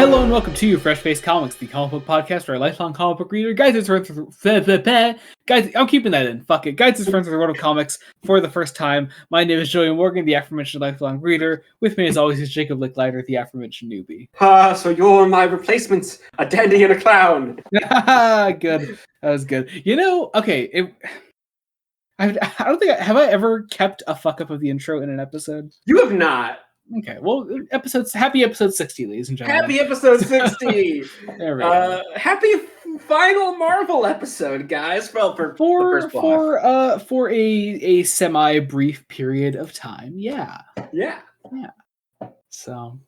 Hello and welcome to Fresh Face Comics, the comic book podcast where a lifelong comic book reader guides his friends through... Guys, I'm keeping that in. Fuck it. Guides his friends through the world of comics for the first time. My name is Joey Morgan, the aforementioned lifelong reader. With me, as always, is Jacob Licklider, the aforementioned newbie. So you're my replacements, a dandy and a clown. Good. That was good. You know, okay, I don't think have I ever kept a fuck up of the intro in an episode? You have not. Okay, well, happy episode 60, ladies and gentlemen. Happy episode 60. There we go. Happy final Marvel episode, guys. Well, for a semi-brief period of time, yeah. So,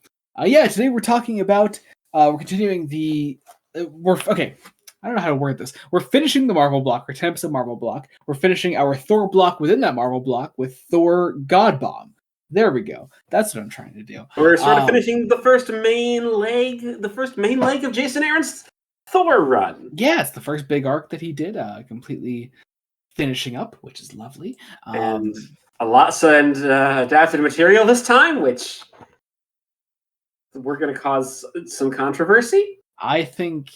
today we're talking about we're continuing the okay. I don't know how to word this. We're finishing the Marvel block, our 10-episode Marvel block. We're finishing our Thor block within that Marvel block with Thor Godbomb. There we go. That's what I'm trying to do. We're sort of finishing the first main leg of Jason Aaron's Thor run. Yeah, it's the first big arc that he did, completely finishing up, which is lovely. And a lot and adapted material this time, which we're going to cause some controversy. I think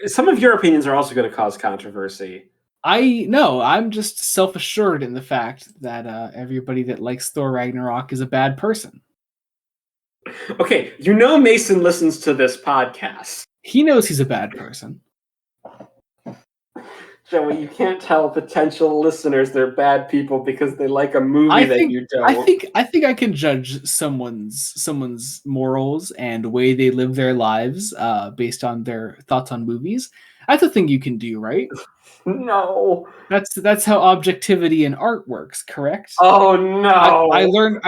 some of your opinions are also going to cause controversy. I'm just self-assured in the fact that everybody that likes Thor Ragnarok is a bad person. Okay, Mason listens to this podcast. He knows he's a bad person. Joey, you can't tell potential listeners they're bad people because they like a movie that you don't. I think I can judge someone's morals and way they live their lives based on their thoughts on movies. That's a thing you can do, right? No. That's how objectivity in art works, correct? Oh no. I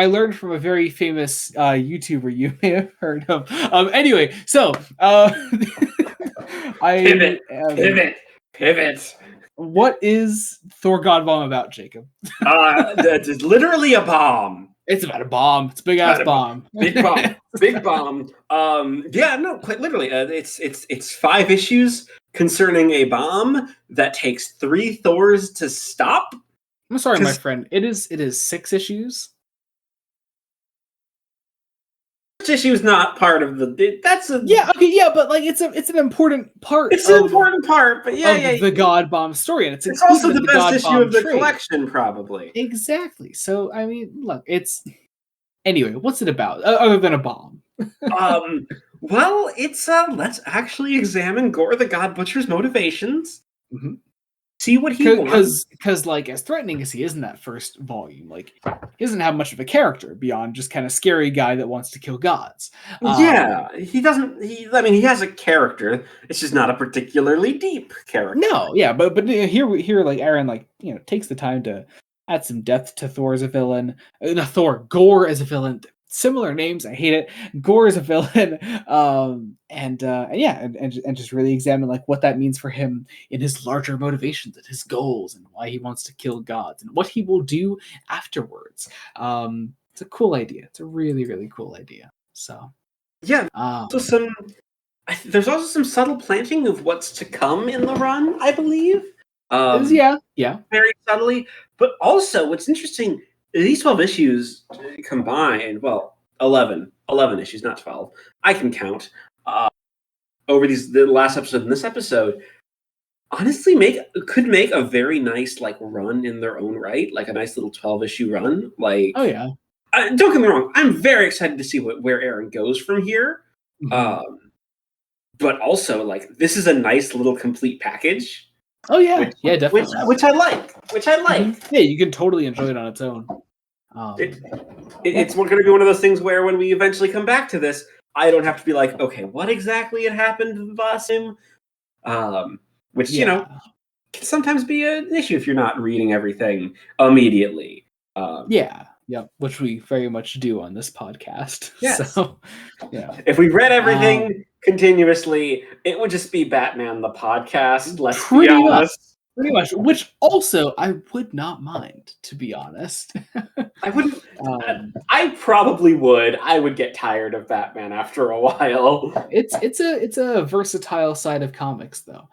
learned from a very famous YouTuber you may have heard of. Anyway, so Pivot. What is Thor Godbomb about, Jacob? It's literally a bomb. It's about a bomb. It's a big ass bomb. Big bomb. Big bomb. Quite literally. It's 5 issues concerning a bomb that takes 3 Thors to stop. I'm sorry, my friend. It is 6 issues. Issue is not part of the. But like it's an important part. It's an important part, but the Godbomb story, and it's also the best issue of the collection, probably. Exactly. So I mean, look, it's anyway. What's it about other than a bomb? Well, it's let's actually examine Gore the God Butcher's motivations. Mm-hmm. See what he wants. Because like as threatening as he is in that first volume, like he doesn't have much of a character beyond just kind of scary guy that wants to kill gods. He doesn't. He has a character. It's just not a particularly deep character. No, yeah, but here like Aaron takes the time to add some depth to Thor as a villain. Gore as a villain. Similar names, I hate it. Gore is a villain, and just really examine like what that means for him in his larger motivations and his goals and why he wants to kill gods and what he will do afterwards. It's a cool idea. It's a really, really cool idea. So yeah, there's also some subtle planting of what's to come in the run, I believe. Very subtly, but also what's interesting. These 12 issues combined, 11 issues, not 12. I can count. Over the last episode and this episode, honestly, could make a very nice run in their own right, like a nice little 12-issue run. Don't get me wrong, I'm very excited to see where Aaron goes from here. Mm-hmm. But also, this is a nice little complete package. Oh yeah, definitely. Which I like. Mm-hmm. Yeah, you can totally enjoy it on its own. It's going to be one of those things where when we eventually come back to this, I don't have to be like, okay, what exactly had happened to the last time? Which can sometimes be an issue if you're not reading everything immediately. Which we very much do on this podcast. Yes. So, yeah. If we read everything continuously, it would just be Batman the podcast. Let's be honest. Pretty much. Which also I would not mind, to be honest. I wouldn't. I probably would. I would get tired of Batman after a while. It's a versatile side of comics, though.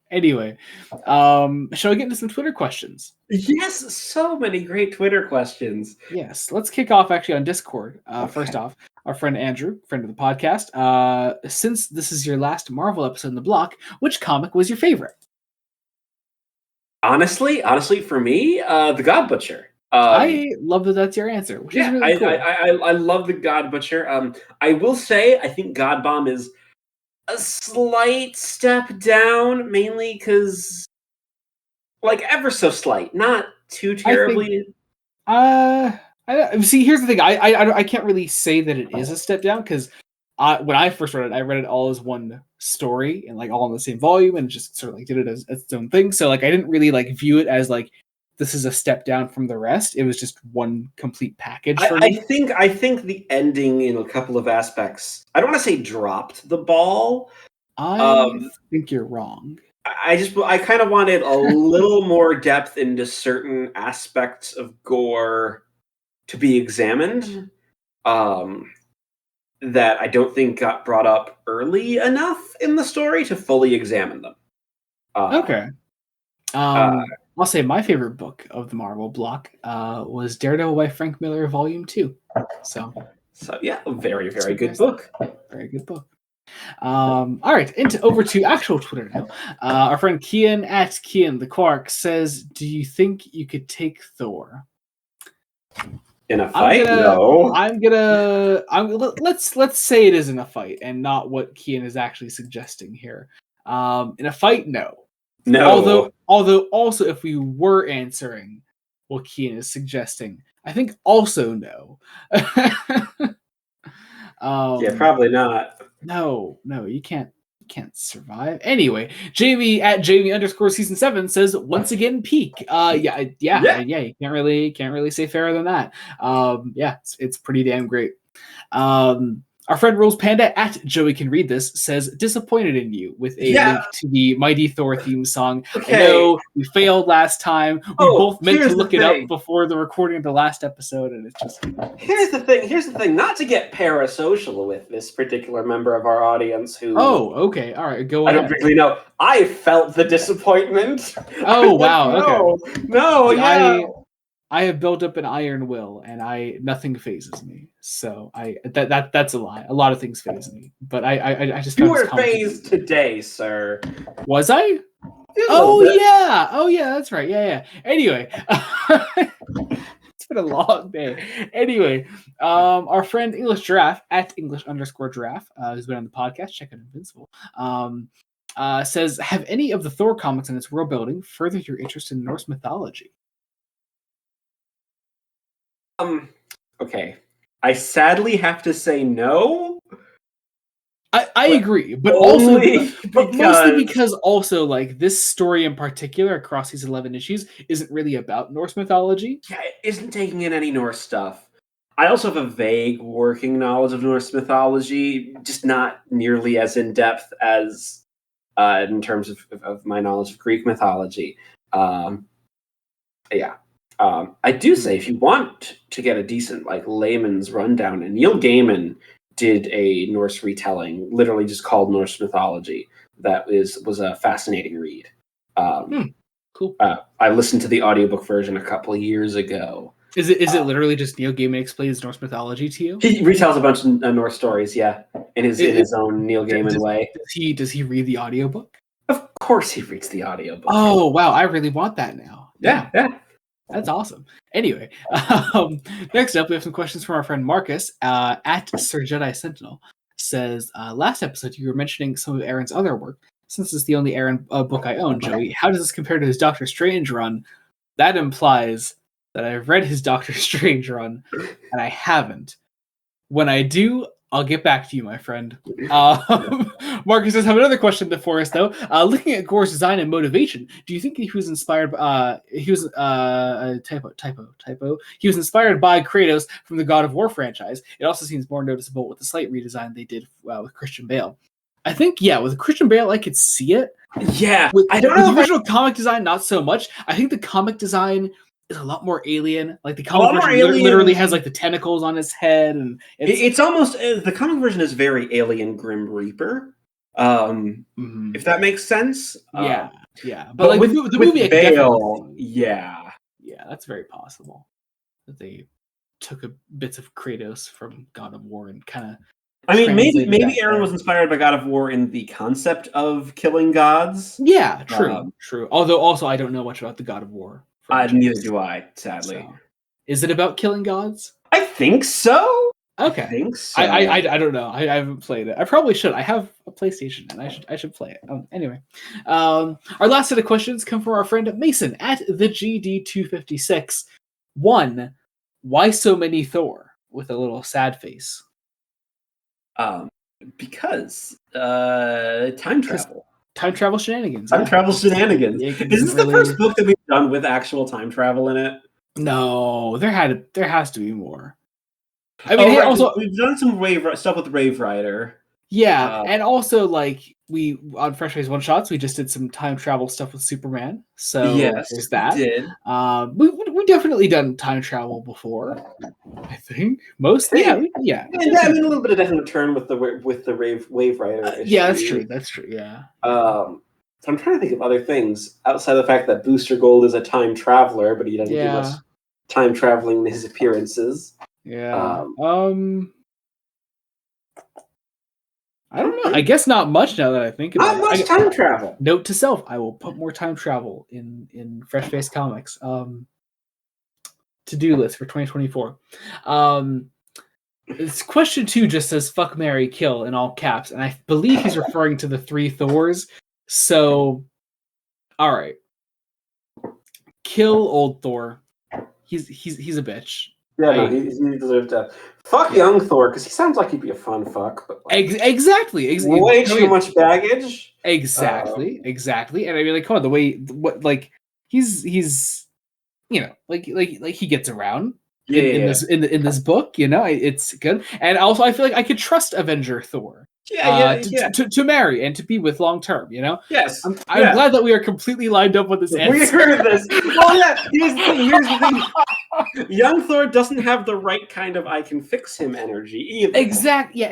Anyway, shall we get into some Twitter questions? Yes, so many great Twitter questions. Yes, let's kick off actually on Discord. Okay. First off, our friend Andrew, friend of the podcast, since this is your last Marvel episode in the block, which comic was your favorite? Honestly, for me, the God Butcher. I love that that's your answer, which is really cool. I love the God Butcher. I will say I think Godbomb is a slight step down, mainly because, like, ever so slight, not too terribly. I see. Here's the thing. I can't really say that it is a step down because when I first read it, I read it all as one story and like all in the same volume and just sort of like did it as its own thing. So like I didn't really like view it as like this is a step down from the rest. It was just one complete package for me. I think the ending in a couple of aspects, I don't want to say dropped the ball. I think you're wrong. I kind of wanted a little more depth into certain aspects of gore to be examined. That I don't think got brought up early enough in the story to fully examine them. Okay. I'll say my favorite book of the Marvel block was Daredevil by Frank Miller, Volume 2. So yeah, very, very good book. Very good book. All right, over to actual Twitter now. Our friend Kian at Kian the Quark says, "Do you think you could take Thor in a fight?" No. Let's say it is in a fight, and not what Kian is actually suggesting here. In a fight, no. No. Although also if we were answering what Kian is suggesting, I think also no. Yeah, probably not. No, you can't survive. Anyway, Jamie at Jamie_season7 says once again peak. Yeah, you can't really say fairer than that. Yeah, it's pretty damn great. Our friend Rose Panda at Joey Can Read This says disappointed in you with a link to the Mighty Thor theme song. Okay. I know we failed last time. We both meant to look it up before the recording of the last episode, and it's just Here's the thing. Not to get parasocial with this particular member of our audience who okay. All right, go ahead. I don't really know. I felt the disappointment. Oh wow, okay. No, yeah. I have built up an iron will, and nothing phases me. So that's a lie. A lot of things phase me, but I just you were phased today, sir. Was I? Oh yeah, that's right. Yeah. Anyway, it's been a long day. Anyway, our friend English Giraffe at English_Giraffe, who's been on the podcast, check out Invincible. Says, have any of the Thor comics and its world building furthered your interest in Norse mythology? Okay. I sadly have to say no. I agree, but mostly because also like this story in particular across these 11 issues isn't really about Norse mythology. Yeah, it isn't taking in any Norse stuff. I also have a vague working knowledge of Norse mythology, just not nearly as in depth as in terms of my knowledge of Greek mythology. I do say if you want to get a decent like layman's rundown, and Neil Gaiman did a Norse retelling, literally just called Norse mythology. That was a fascinating read. Cool. I listened to the audiobook version a couple of years ago. Is it literally just Neil Gaiman explains Norse mythology to you? He retells a bunch of Norse stories, in his own Neil Gaiman way. Does he read the audiobook? Of course he reads the audiobook. Oh wow, I really want that now. Yeah. That's awesome. Anyway, next up, we have some questions from our friend Marcus at Sir Jedi Sentinel. Says, last episode you were mentioning some of Aaron's other work. Since it's the only Aaron book I own, Joey, how does this compare to his Doctor Strange run? That implies that I've read his Doctor Strange run, and I haven't. When I do, I'll get back to you, my friend. Marcus does have another question for us, though. Looking at Gore's design and motivation, do you think he was inspired? He was typo. He was inspired by Kratos from the God of War franchise. It also seems more noticeable with the slight redesign they did with Christian Bale. I think, with Christian Bale, I could see it. Yeah, I don't know. The original comic design, not so much. I think the comic design is a lot more alien. Like the comic version literally has like the tentacles on his head, and it's almost the comic version is very Alien Grim Reaper. If that makes sense. Yeah. But like with the movie, I Bale, yeah, that's very possible that they took bits of Kratos from God of War and kind of. I mean, maybe Aaron was inspired by God of War in the concept of killing gods. Yeah, true. Although also I don't know much about the God of War. Neither do I, sadly. So, is it about killing gods? I think so. Okay. I think so. I don't know. I haven't played it. I probably should. I have a PlayStation and I should play it. Anyway, our last set of questions come from our friend Mason at the GD256. 1, why so many Thor? With a little sad face. Because time travel. Time travel shenanigans. Time travel shenanigans. Is this the first book that we've done with actual time travel in it? No, there has to be more. I mean, also we've done some stuff with Wave Rider. Yeah, and also like we on Fresh Face One Shots, we just did some time travel stuff with Superman. So yes, there's that. We did. We definitely done time travel before. I think mostly. Yeah. I mean, a little bit of definite turn with the Wave Rider. Yeah, that's true. Yeah. So I'm trying to think of other things outside of the fact that Booster Gold is a time traveler, but he doesn't do much time traveling in his appearances. Yeah. I don't know. I guess not much now that I think about it. Not much time travel. Note to self: I will put more time travel in Fresh Face Comics. To-do list for 2024. It's question 2 just says "fuck, marry, kill" in all caps, and I believe he's referring to the 3 Thors. So, all right, kill old Thor. He's a bitch. Yeah, he deserves death. Fuck young Thor, because he sounds like he'd be a fun fuck. But like, exactly. Way too much baggage. Exactly. And I mean, like, come on, he's like he gets around in this book. It's good, and also I feel like I could trust Avenger Thor. To marry and to be with long term, Yes. I'm glad that we are completely lined up with this answer. We agree with this. Well, yeah, here's the thing. Young Thor doesn't have the right kind of I can fix him energy either. Exactly.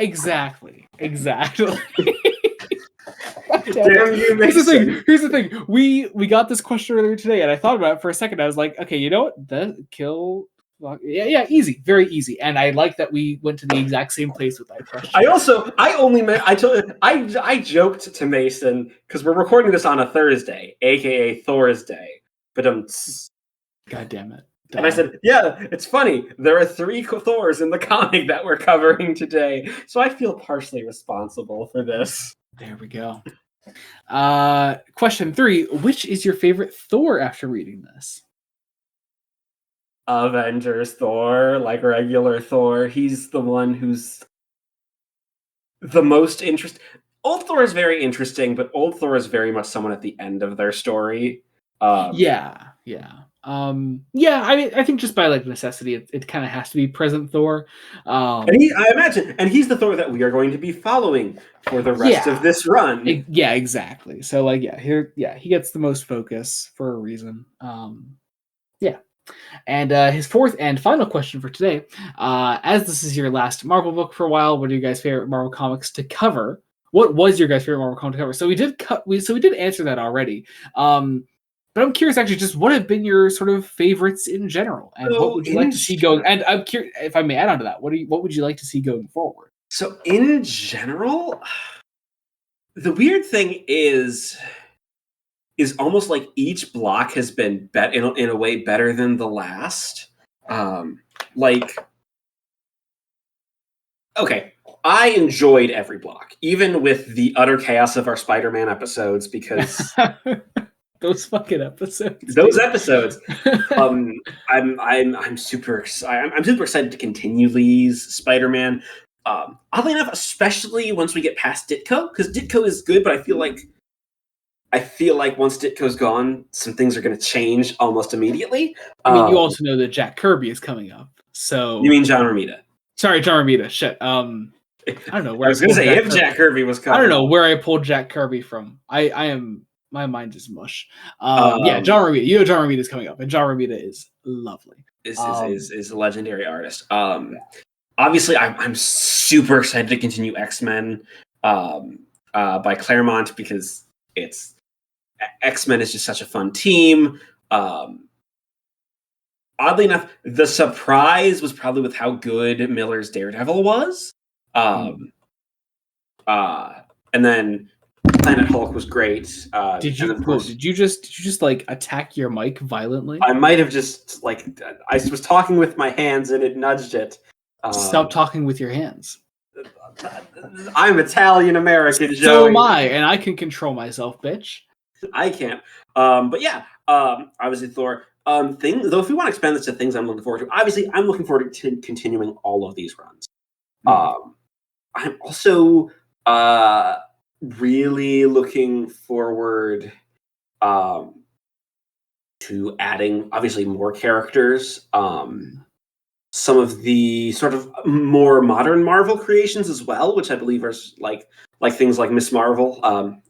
Damn you, Mason. Here's the thing. We got this question earlier today, and I thought about it for a second. I was like, okay, you know what? The kill. Yeah, easy, very easy, and I like that we went to the exact same place with that question. I joked to Mason because we're recording this on a Thursday, aka Thor's Day, but God damn it! And I said, yeah, it's funny. There are 3 Thors in the comic that we're covering today, so I feel partially responsible for this. There we go. Question 3: which is your favorite Thor after reading this? Avengers Thor, like regular Thor. He's the one who's the most interesting. Old Thor is very interesting, but Old Thor is very much someone at the end of their story. Yeah. I mean, I think just by like necessity, it kind of has to be present Thor. I imagine, and he's the Thor that we are going to be following for the rest of this run. Exactly. So like, he gets the most focus for a reason. And his 4th and final question for today, as this is your last Marvel book for a while, what are you guys' favorite Marvel comics to cover? What was your guys' favorite Marvel comic to cover? So we did answer that already. But I'm curious, actually, just what have been your sort of favorites in general, and what would you like to see going? And I'm curious, if I may add on to that, what would you like to see going forward? So in general, the weird thing is almost like each block has been in a way better than the last. Okay, I enjoyed every block, even with the utter chaos of our Spider-Man episodes, because those fucking episodes. I'm super excited. I'm super excited to continue Lee's Spider-Man. Oddly enough, especially once we get past Ditko, because Ditko is good, but I feel like once Ditko's gone, some things are going to change almost immediately. I mean, you also know that Jack Kirby is coming up. So you mean John Romita? Sorry, John Romita. Shit. I don't know where I was going to say if Jack Kirby was coming. I don't know where I pulled Jack Kirby from. My mind is much. John Romita. You know John Romita is coming up, and John Romita is lovely. Is a legendary artist. Obviously, I'm super excited to continue X-Men. by Claremont because it's X-Men is just such a fun team. Oddly enough, the surprise was probably with how good Miller's Daredevil was. And then Planet Hulk was great. Did you just like attack your mic violently? I might have just I was talking with my hands and it nudged it. Stop talking with your hands. I'm Italian American, Joey. So am I, and I can control myself, bitch. I can't. But yeah, obviously Thor. Things though, if we want to expand this to things I'm looking forward to, obviously I'm looking forward to continuing all of these runs. I'm also really looking forward to adding obviously more characters. Some of the sort of more modern Marvel creations as well, which I believe are like things like Miss Marvel,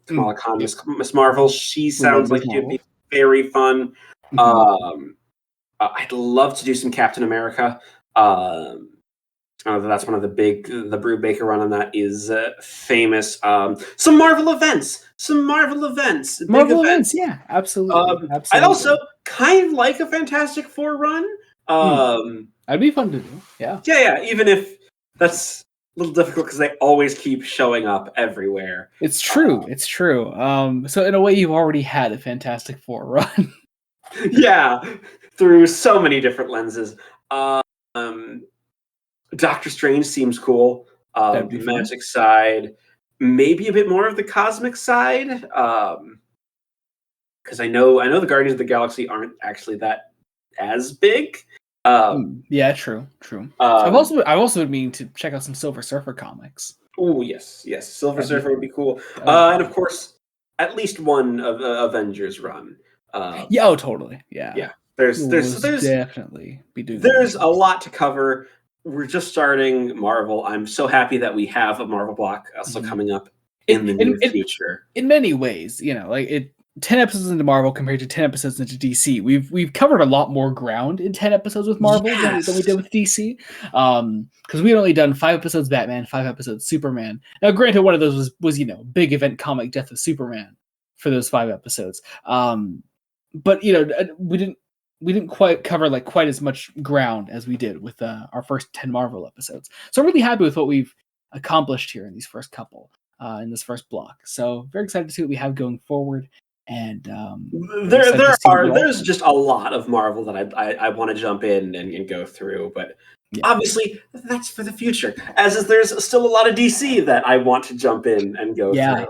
Kamala Khan, Miss Marvel. She sounds like she'd be very fun. I'd love to do some Captain America. That's one of the Brubaker run on that is famous. Some Marvel events. Marvel events, yeah, absolutely. I'd also kind of like a Fantastic Four run. That'd be fun to do. Yeah. Yeah. Even if that's a little difficult because they always keep showing up everywhere. It's true. It's true. So in a way, you've already had a Fantastic Four run. Yeah, through so many different lenses. Doctor Strange seems cool. The magic side, maybe a bit more of the cosmic side. Because I know the Guardians of the Galaxy aren't actually that as big. Yeah, true. I've also been meaning to check out some Silver Surfer comics. Oh yes, Silver Surfer would be cool. And of course, at least one of Avengers run. Totally. Yeah. There's definitely be doing. There's a lot to cover. We're just starting Marvel. I'm so happy that we have a Marvel block also coming up in the near future. In many ways, 10 episodes into Marvel compared to 10 episodes into DC. We've covered a lot more ground in 10 episodes with Marvel than we did with DC. Because we had only done 5 episodes Batman, 5 episodes Superman. Now, granted, one of those was big event comic Death of Superman for those 5 episodes. But we didn't quite cover quite as much ground as we did with our first 10 Marvel episodes. So I'm really happy with what we've accomplished here in these first couple, in this first block. So very excited to see what we have going forward. And there's just a lot of Marvel that I want to jump in and go through, but obviously that's for the future. There's still a lot of DC that I want to jump in and go through.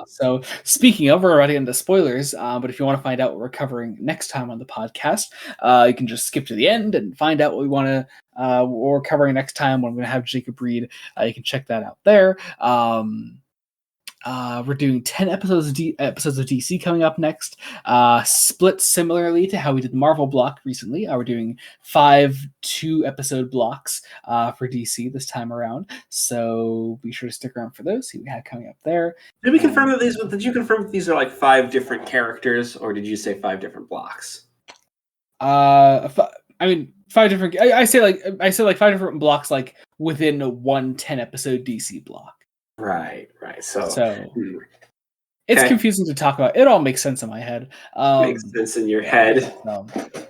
So speaking of, we're already into spoilers, but if you want to find out what we're covering next time on the podcast, you can just skip to the end and find out what what we're covering next time when I'm going to have Jacob read. You can check that out there. We're doing 10 episodes of DC coming up next, split similarly to how we did the Marvel block recently. We're doing 5 2-episode blocks for DC this time around, so be sure to stick around for those, see what we have coming up there. Did we confirm that did you confirm that these are 5 different characters, or did you say 5 different blocks? 5 different, I say 5 different blocks within a 1 10-episode DC block. Right. So it's confusing to talk about. It all makes sense in my head. Makes sense in your head.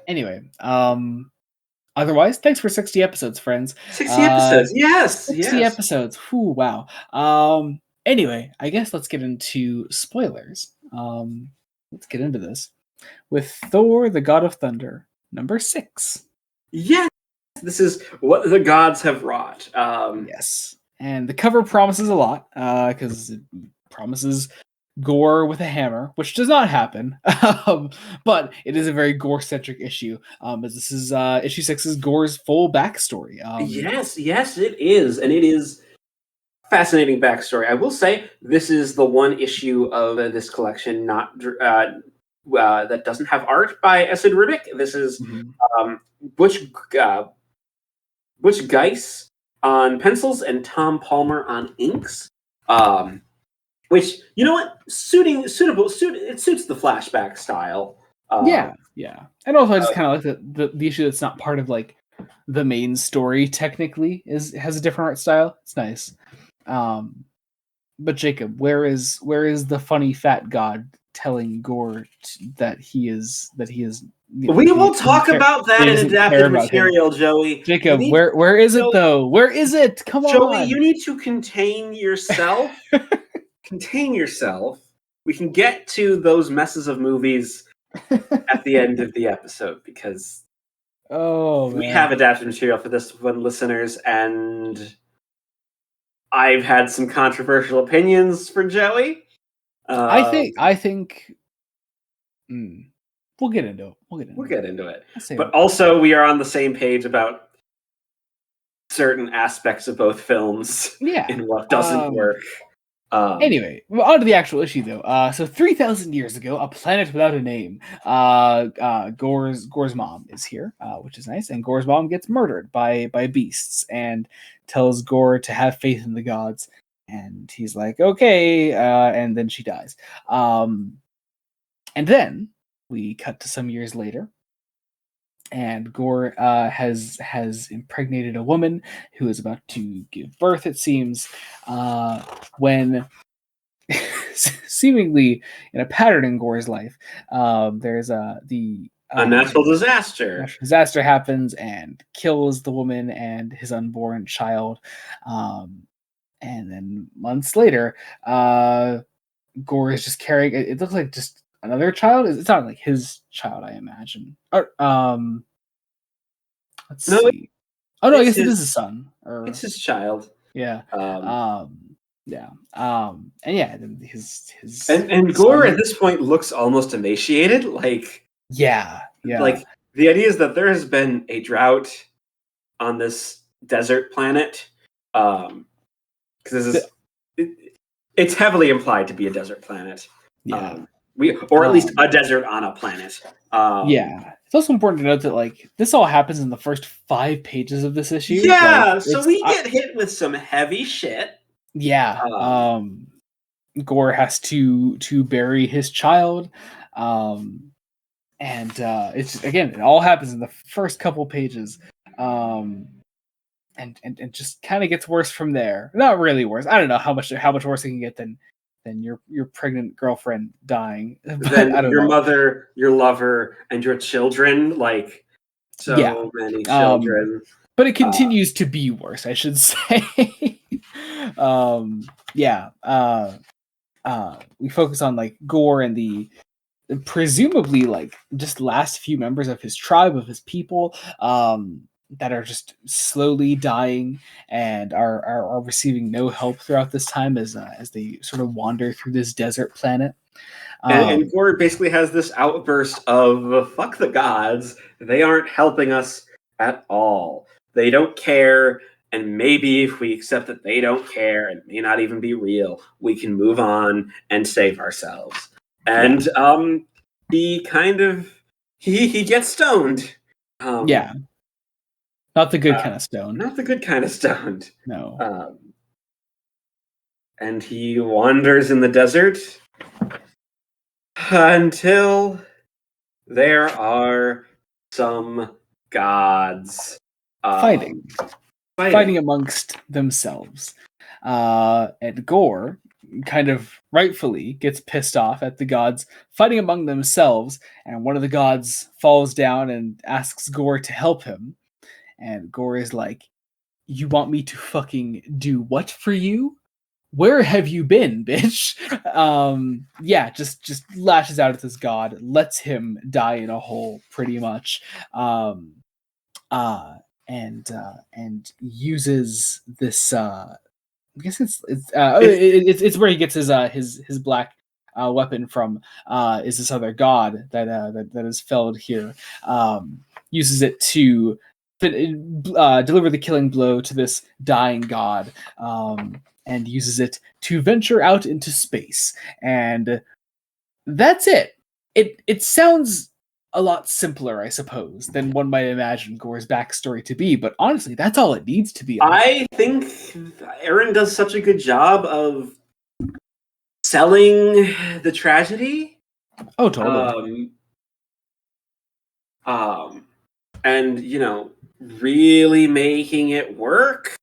Anyway, otherwise, thanks for 60 episodes, friends. 60 episodes, yes. 60 episodes. Whew, wow. Anyway, I guess let's get into spoilers. Let's get into this with Thor, the God of Thunder, number 6. Yes, this is what the gods have wrought. Yes. And the cover promises a lot, because it promises gore with a hammer, which does not happen. But it is a very gore-centric issue, as this is issue 6's Gore's full backstory. Yes, it is. And it is fascinating backstory. I will say, this is the one issue of this collection that doesn't have art by Esad Ribic. This is Butch Geis on pencils and Tom Palmer on inks, which it suits the flashback style. Yeah, and also I just kind of like the issue that's not part of the main story. Technically, has a different art style. It's nice. But Jacob, where is the funny fat god telling Gore that he is we will talk about that in adapted material, Joey. Jacob, where is it though? Where is it? Come on, Joey. You need to contain yourself. Contain yourself. We can get to those messes of movies at the end of the episode because we have adapted material for this one, listeners, and I've had some controversial opinions for Joey. I think we'll get into it. We'll get into it. But also, we are on the same page about certain aspects of both films. Yeah, and what doesn't work. Anyway, on to the actual issue, though. So 3,000 years ago, a planet without a name. Gore's mom is here, which is nice, and Gore's mom gets murdered by beasts, and tells Gore to have faith in the gods, and he's like, okay, and then she dies. And then we cut to some years later, and Gore has impregnated a woman who is about to give birth, it seems, when seemingly in a pattern in Gore's life, there's a natural disaster. Natural disaster happens and kills the woman and his unborn child. And then months later, Gore is just carrying. It looks like just another child. It's not like his child, I imagine. Or let's see. Oh no, I guess it is his son. Or it's his child. Yeah. Yeah. And yeah, his and Gore at this point looks almost emaciated. Like like the idea is that there has been a drought on this desert planet. Because this is it's heavily implied to be a desert planet. Yeah. Or at least a desert on a planet. Yeah. It's also important to note that like this all happens in the first 5 pages of this issue. Yeah, like, so we get hit with some heavy shit. Yeah. Gore has to bury his child. And it's again, it all happens in the first couple pages. And just kind of gets worse from there. Not really worse. I don't know how much worse it can get than your pregnant girlfriend dying. Then your mother, your lover, and your children. Like many children. But it continues to be worse, I should say. We focus on like Gore and the presumably like just last few members of his tribe, of his people, that are just slowly dying and are receiving no help throughout this time as they sort of wander through this desert planet. And Gore basically has this outburst of fuck the gods. They aren't helping us at all. They don't care. And maybe if we accept that they don't care and may not even be real, we can move on and save ourselves. And he kind of he gets stoned. Not the good kind of stoned. Not the good kind of stoned. No. And he wanders in the desert until there are some gods fighting amongst themselves. And Gore kind of rightfully gets pissed off at the gods fighting among themselves, and one of the gods falls down and asks Gore to help him. And Gore is like, you want me to fucking do what for you? Where have you been, bitch? Just lashes out at this god, lets him die in a hole, pretty much. And uses this. I guess it's where he gets his black weapon from. Is this other god that is felled here? Uses it to deliver the killing blow to this dying god, and uses it to venture out into space. And that's it. It sounds a lot simpler, I suppose, than one might imagine Gore's backstory to be, but honestly, that's all it needs to be. I think Aaron does such a good job of selling the tragedy. Oh, totally. And really making it work.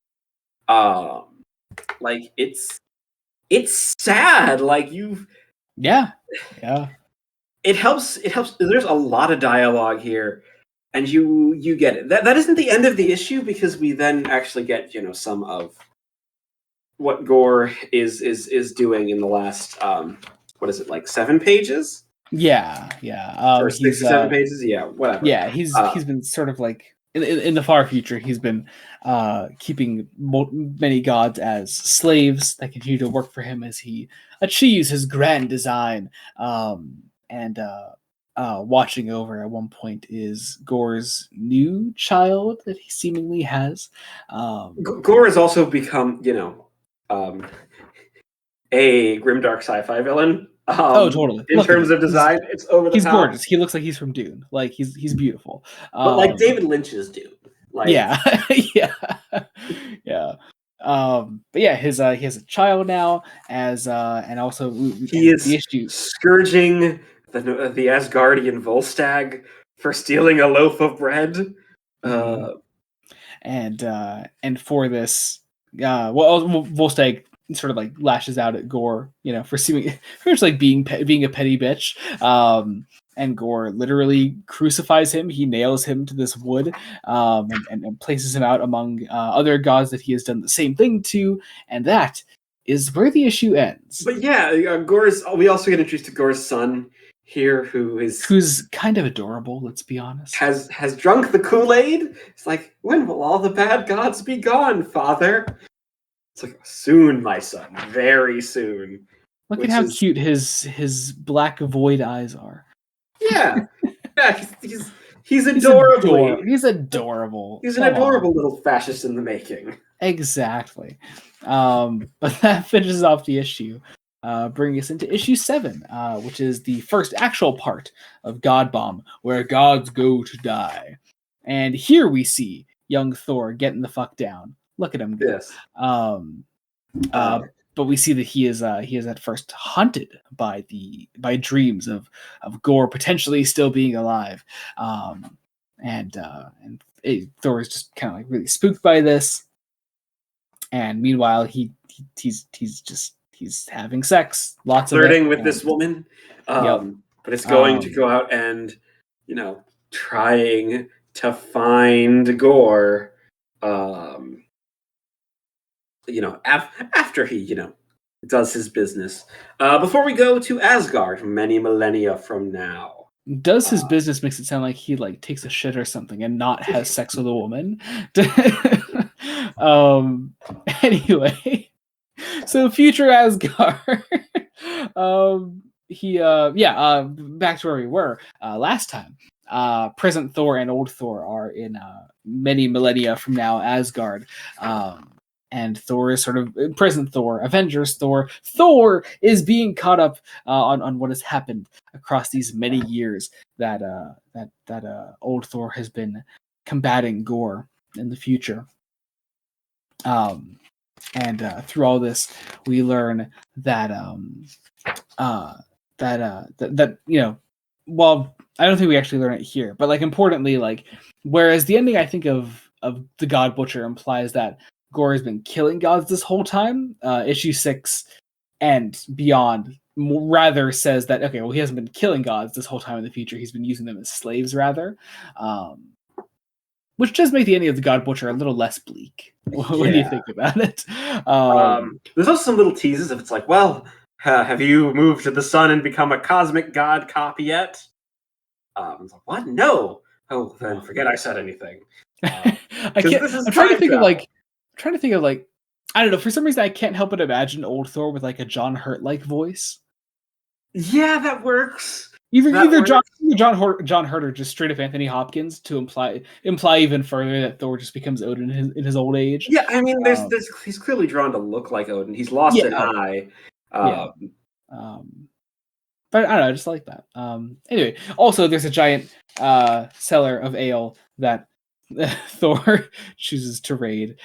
Like it's it's sad. Like yeah. It helps. There's a lot of dialogue here, and you get it. That isn't the end of the issue, because we then actually get some of what Gore is doing in the last what is it, like 7 pages? Yeah. Or 6 or 7 pages. Yeah, whatever. Yeah, he's been sort of like in the far future. He's been keeping many gods as slaves that continue to work for him as he achieves his grand design. And watching over at one point is Gore's new child that he seemingly has. Gore has also become, a grimdark sci-fi villain. Totally. In terms of design, it's over the he's top. Gorgeous. He looks like he's from Dune. Like he's beautiful. But like David Lynch's Dune. Like, yeah. But yeah, he has a child now, and also he is scourging the Asgardian Volstagg for stealing a loaf of bread. And for this, Volstagg sort of like lashes out at Gore, for seeming pretty much like being a petty bitch. And Gore literally crucifies him. He nails him to this wood, and places him out among other gods that he has done the same thing to. And that is where the issue ends. But yeah, we also get introduced to Gore's son here, who's kind of adorable. Let's be honest. Has drunk the Kool-Aid. It's like, when will all the bad gods be gone, Father? It's like, soon, my son, very soon. Look at how cute his black void eyes are. Yeah, he's adorable. He's adorable. He's an adorable little fascist in the making. Exactly. But that finishes off the issue, bringing us into issue 7, which is the first actual part of Godbomb, where gods go to die. And here we see young Thor getting the fuck down. Look at him go. Yes. But we see that he is at first hunted by dreams of Gore potentially still being alive, and Thor is just kind of like really spooked by this. And meanwhile, he's having sex, flirting with this woman, but it's going to go out and trying to find Gore. After he, does his business. Before we go to Asgard, many millennia from now. Does his business makes it sound like he takes a shit or something and not has sex with a woman. Anyway, so future Asgard. Back to where we were last time. Present Thor and old Thor are in many millennia from now Asgard. And Thor is sort of present Thor, Avengers Thor. Thor is being caught up on what has happened across these many years that old Thor has been combating Gore in the future. And through all this, we learn that well, I don't think we actually learn it here, but importantly, whereas the ending I think of the God Butcher implies that Gore has been killing gods this whole time. Issue 6 and beyond rather says that, okay, well, he hasn't been killing gods this whole time in the future. He's been using them as slaves, rather. Which does make the ending of the God Butcher a little less bleak. What do you think about it? There's also some little teases if it's like, well, have you moved to the sun and become a cosmic god cop yet? What? No. Oh, then forget I said anything. I'm trying to think of I don't know, for some reason I can't help but imagine old Thor with a John Hurt voice. Yeah, that works. Either John Hurt or just straight up Anthony Hopkins to imply even further that Thor just becomes Odin in his old age. Yeah, I mean, he's clearly drawn to look like Odin. He's lost an eye. But I don't know, I just like that. Anyway, also there's a giant cellar of ale that Thor chooses to raid,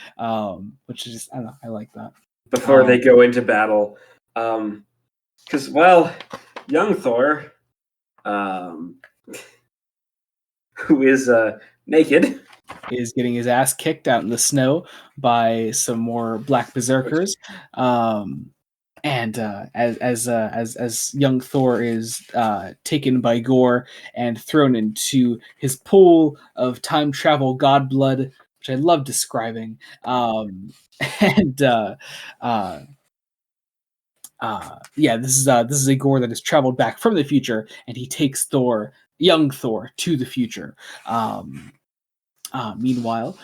which is just, I don't know, I like that. Before they go into battle, because young Thor, who is naked, is getting his ass kicked out in the snow by some more black berserkers, And as young Thor is taken by Gore and thrown into his pool of time travel god blood, which I love describing, and this is a Gore that has traveled back from the future, and he takes young Thor, to the future. Meanwhile,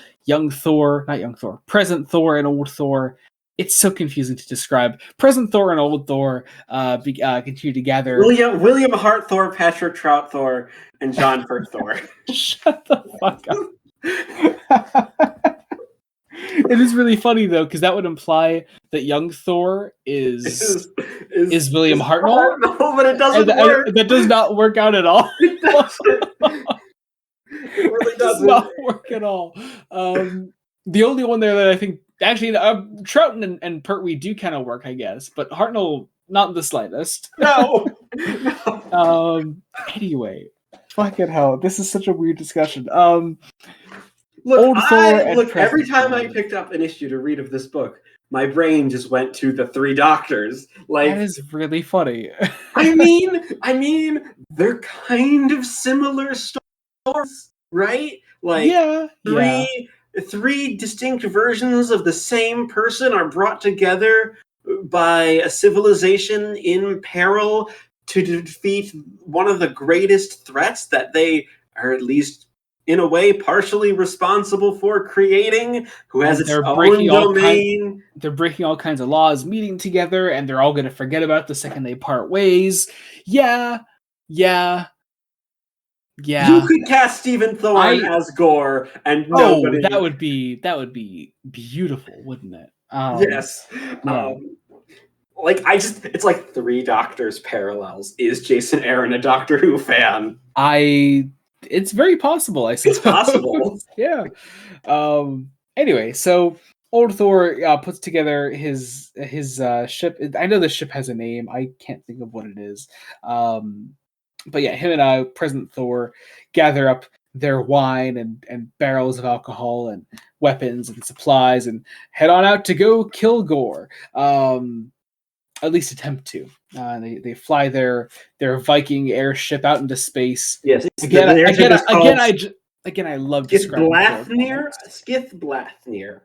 present Thor and old Thor. It's so confusing to describe. Present Thor and old Thor continue to gather. William Hart Thor, Patrick Trout Thor, and John Hurt Thor. Shut the fuck up. It is really funny though, because that would imply that young Thor is William Hartnell, but it doesn't work. That does not work out at all. It doesn't. It really doesn't. Does not work at all. The only one there that I think actually Troughton and Pertwee do kind of work, I guess, but Hartnell not the slightest. No. Anyway, fucking hell, this is such a weird discussion. Look, every time I picked up an issue to read of this book, my brain just went to the three doctors. Like, that is really funny. I mean, they're kind of similar stories, right? Like, three distinct versions of the same person are brought together by a civilization in peril to defeat one of the greatest threats that they are at least in a way partially responsible for creating, who has its own domain. They're breaking all kinds of laws, meeting together, and they're all going to forget about the second they part ways. Yeah. You could cast Stephen Thorne as Gore, and nobody. That would be beautiful, wouldn't it? Yes. Yeah. It's like three Doctors parallels. Is Jason Aaron a Doctor Who fan? It's very possible, I suppose. It's possible. Yeah. Anyway, so old Thor puts together his ship. I know the ship has a name. I can't think of what it is. But yeah, him and present Thor gather up their wine and barrels of alcohol and weapons and supplies and head on out to go kill Gore. At least attempt to. They fly their Viking airship out into space. Yes. Again, I love describing Skithblathnir.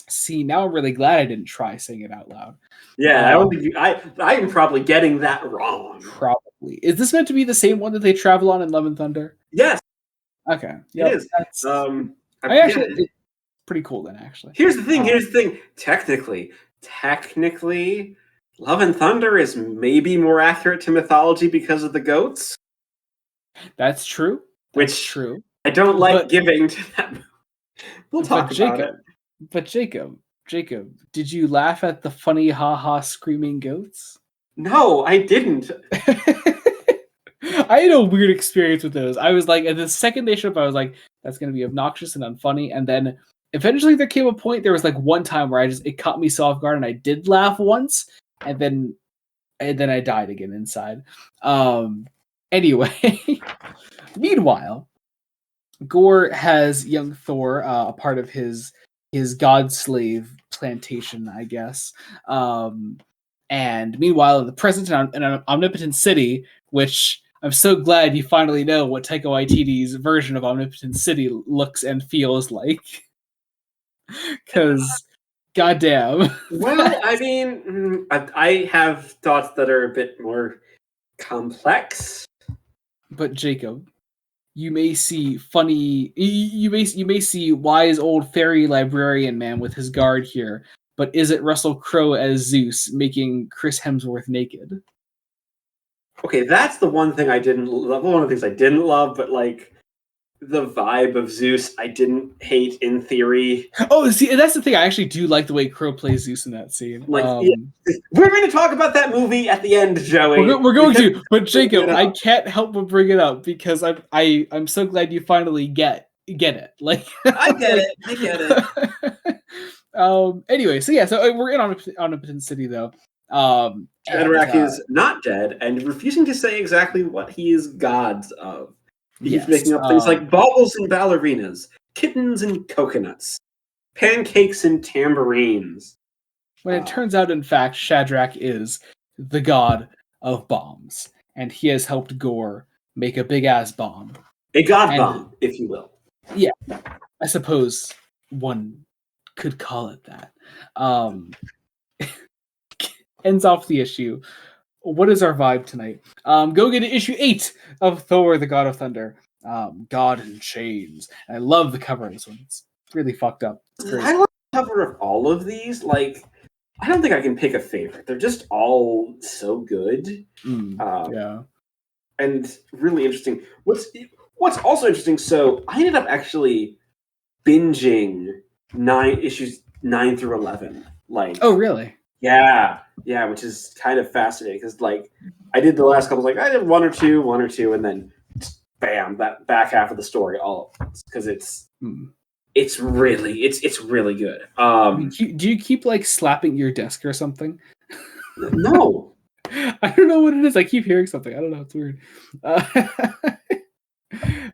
See, now I'm really glad I didn't try saying it out loud. Yeah, I don't think I'm probably getting that wrong. Probably. Is this meant to be the same one that they travel on in Love and Thunder? Yes. Okay. Yep, it is. It's pretty cool then, actually. Here's the thing. Technically, Love and Thunder is maybe more accurate to mythology because of the goats. That's true. I don't like giving to that. We'll talk about it. But Jacob, did you laugh at the funny ha-ha screaming goats? No, I didn't. I had a weird experience with those. I was like, at the second they showed up, I was like, that's going to be obnoxious and unfunny. And then eventually there came a point, there was like one time where it caught me so off guard and I did laugh once. And then I died again inside. Anyway, meanwhile, Gore has young Thor, a part of his god slave plantation, I guess. And meanwhile, in the present in an omnipotent city, which I'm so glad you finally know what Taika Waititi's version of Omnipotent City looks and feels like. Because, goddamn. Well, I mean, I have thoughts that are a bit more complex. But Jacob, you may see funny. You may see wise old fairy librarian man with his guard here. But is it Russell Crowe as Zeus making Chris Hemsworth naked? Okay, that's the one thing I didn't love. One of the things I didn't love, but like the vibe of Zeus, I didn't hate in theory. Oh, see, that's the thing. I actually do like the way Crowe plays Zeus in that scene. Like, we're going to talk about that movie at the end, Joey. We're going to, but Jacob, I can't help but bring it up because I'm so glad you finally get it. Like, I get it. Anyway, so we're in Omnipotent City though. Shadrach is not dead and refusing to say exactly what he is gods of. He's making up things like baubles and ballerinas, kittens and coconuts, pancakes and tambourines. When it turns out, in fact, Shadrach is the god of bombs, and he has helped Gore make a big-ass bomb. A Godbomb, if you will. Yeah, I suppose one could call it that. Ends off the issue. What is our vibe tonight? Go get issue 8 of Thor, the God of Thunder. God in Chains. I love the cover of this one. It's really fucked up. It's great. I love the cover of all of these. Like, I don't think I can pick a favorite. They're just all so good. Yeah. And really interesting. What's also interesting, so I ended up actually binging issues 9 through 11. Like, oh, really? Yeah, which is kind of fascinating because, like, I did the last couple. Like, I did one or two, and then bam, that back half of the story all because it's really good. Do you keep like slapping your desk or something? No, I don't know what it is. I keep hearing something. I don't know. It's weird.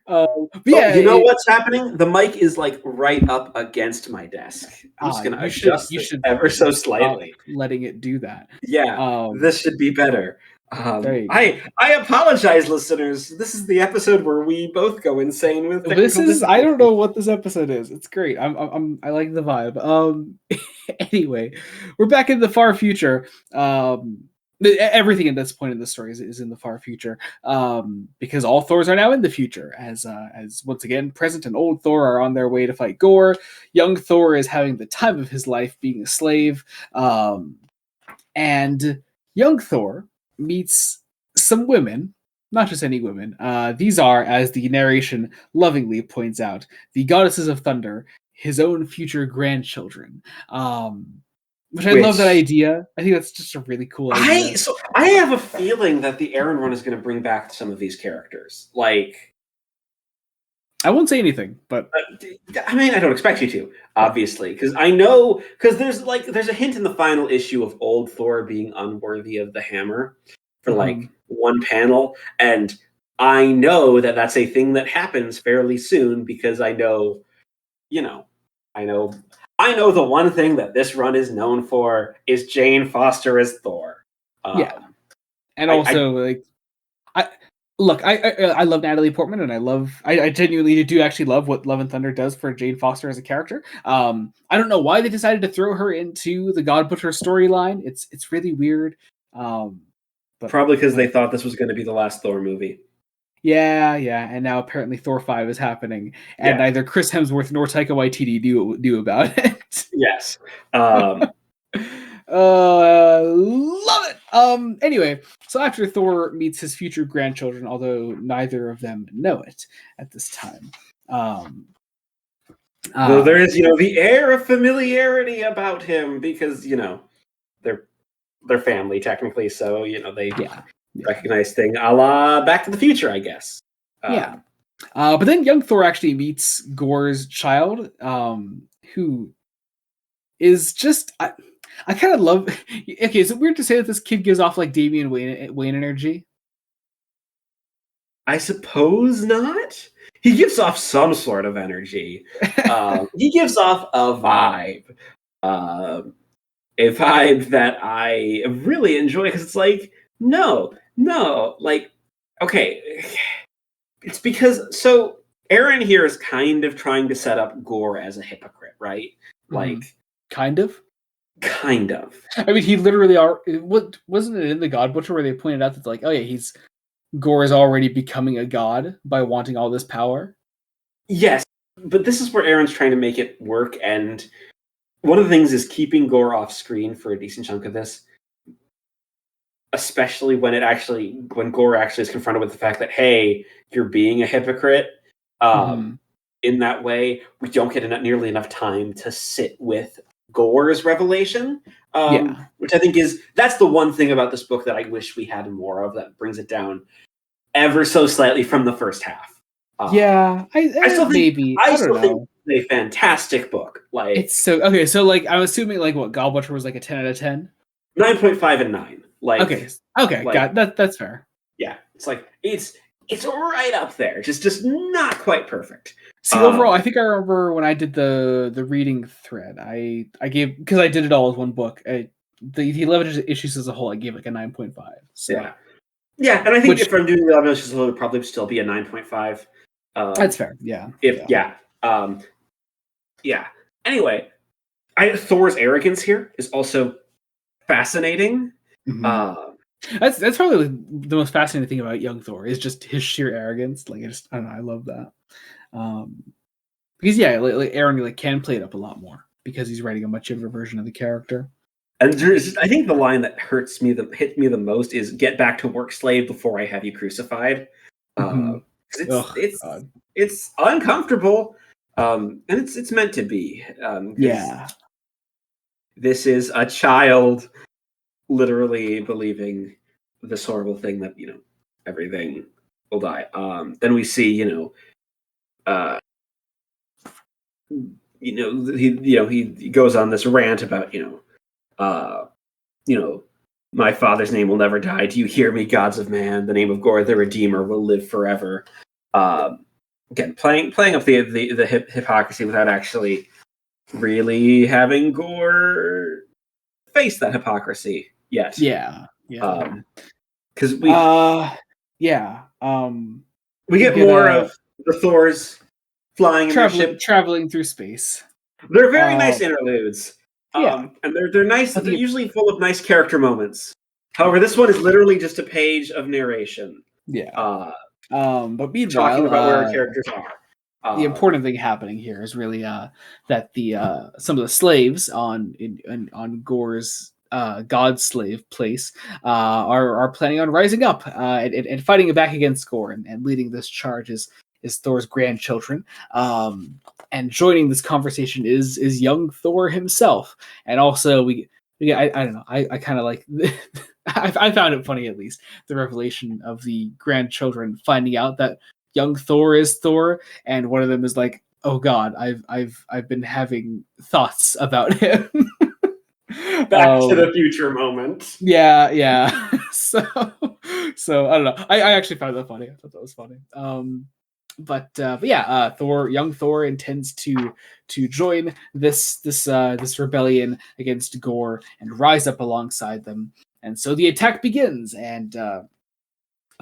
But yeah, you know what's happening? The mic is like right up against my desk. I'm just gonna adjust it ever so slightly, letting it do that. Yeah, this should be better. I apologize, listeners. This is the episode where we both go insane with technical I don't know what this episode is. It's great. I like the vibe. Anyway, we're back in the far future. Everything at this point in the story is in the far future, because all Thors are now in the future, as once again present and old Thor are on their way to fight Gore. Young Thor is having the time of his life being a slave, and young Thor meets some women, not just any women. These are, as the narration lovingly points out, the goddesses of thunder, his own future grandchildren. Which I love that idea. I think that's just a really cool idea. I have a feeling that the Aaron run is going to bring back some of these characters. Like, I won't say anything, but I mean, I don't expect you to, obviously, because I know there's a hint in the final issue of old Thor being unworthy of the hammer for like one panel, and I know that that's a thing that happens fairly soon because I know the one thing that this run is known for is Jane Foster as Thor. And also I love Natalie Portman, and I genuinely do actually love what Love and Thunder does for Jane Foster as a character. I don't know why they decided to throw her into the God Butcher storyline. It's really weird. But probably because they thought this was going to be the last Thor movie. Yeah, and now apparently Thor 5 is happening, and neither Chris Hemsworth nor Taika Waititi knew about it. Yes. Love it. Anyway, so after Thor meets his future grandchildren, although neither of them know it at this time. Though there is, the air of familiarity about him because, they're family technically, so they recognize thing a la Back to the Future, I guess. But then young Thor actually meets Gore's child, who is just I kind of love. Okay, is it weird to say that this kid gives off like Damian Wayne energy? I suppose not. He gives off some sort of energy. He gives off a vibe. A vibe that I really enjoy because it's like, no, like, okay. It's because, so Aaron here is kind of trying to set up Gore as a hypocrite, right? Like, kind of. I mean, he literally wasn't it in the God Butcher where they pointed out that like, oh yeah, Gore is already becoming a god by wanting all this power. Yes, but this is where Aaron's trying to make it work, and one of the things is keeping Gore off screen for a decent chunk of this, especially when Gore actually is confronted with the fact that, hey, you're being a hypocrite. In that way, we don't get nearly enough time to sit with Gore's revelation, which I think that's the one thing about this book that I wish we had more of, that brings it down ever so slightly from the first half. I still think it's a fantastic book. Like, it's so okay. So like, I'm assuming like what God Butcher was like a 10 out of 10, 9.5 and 9. Like, okay, like, got that. That's fair. Yeah, it's like it's it's right up there, just not quite perfect. See, overall, I think I remember when I did the reading thread, I gave, because I did it all as one book. The 11 issues as a whole, I gave like a 9.5. So yeah, and I think if I'm doing the 11 issues, it would probably still be a 9.5. That's fair. Yeah. Anyway, Thor's arrogance here is also fascinating. Mm-hmm. That's probably the most fascinating thing about young Thor is just his sheer arrogance. Like I don't know, I love that. Because like Aaron can play it up a lot more because he's writing a much younger version of the character. And I think the line that hit me the most is "Get back to work, slave, before I have you crucified." It's uncomfortable, and it's meant to be. This is a child literally believing this horrible thing that everything will die. Then we see he goes on this rant about my father's name will never die. Do you hear me, gods of man? The name of Gore the Redeemer will live forever. Again, playing up the hypocrisy without actually really having Gore face that hypocrisy yet. Because we get more of the Thors flying traveling through space. They're very nice interludes. And they're nice. They're usually full of nice character moments. However, this one is literally just a page of narration. But meanwhile, talking about where our characters are. The important thing happening here is really that the some of the slaves on Gore's god slave place are planning on rising up and fighting back against Gore, and leading this charge is Thor's grandchildren. And joining this conversation is young Thor himself, and also I don't know, I kind of like I found it funny, at least, the revelation of the grandchildren finding out that young Thor is Thor, and one of them is like, "Oh God, I've been having thoughts about him." Back to the future moment. Yeah. So I don't know. I actually found that funny. I thought that was funny. But young Thor intends to join this rebellion against Gore and rise up alongside them. And so the attack begins, and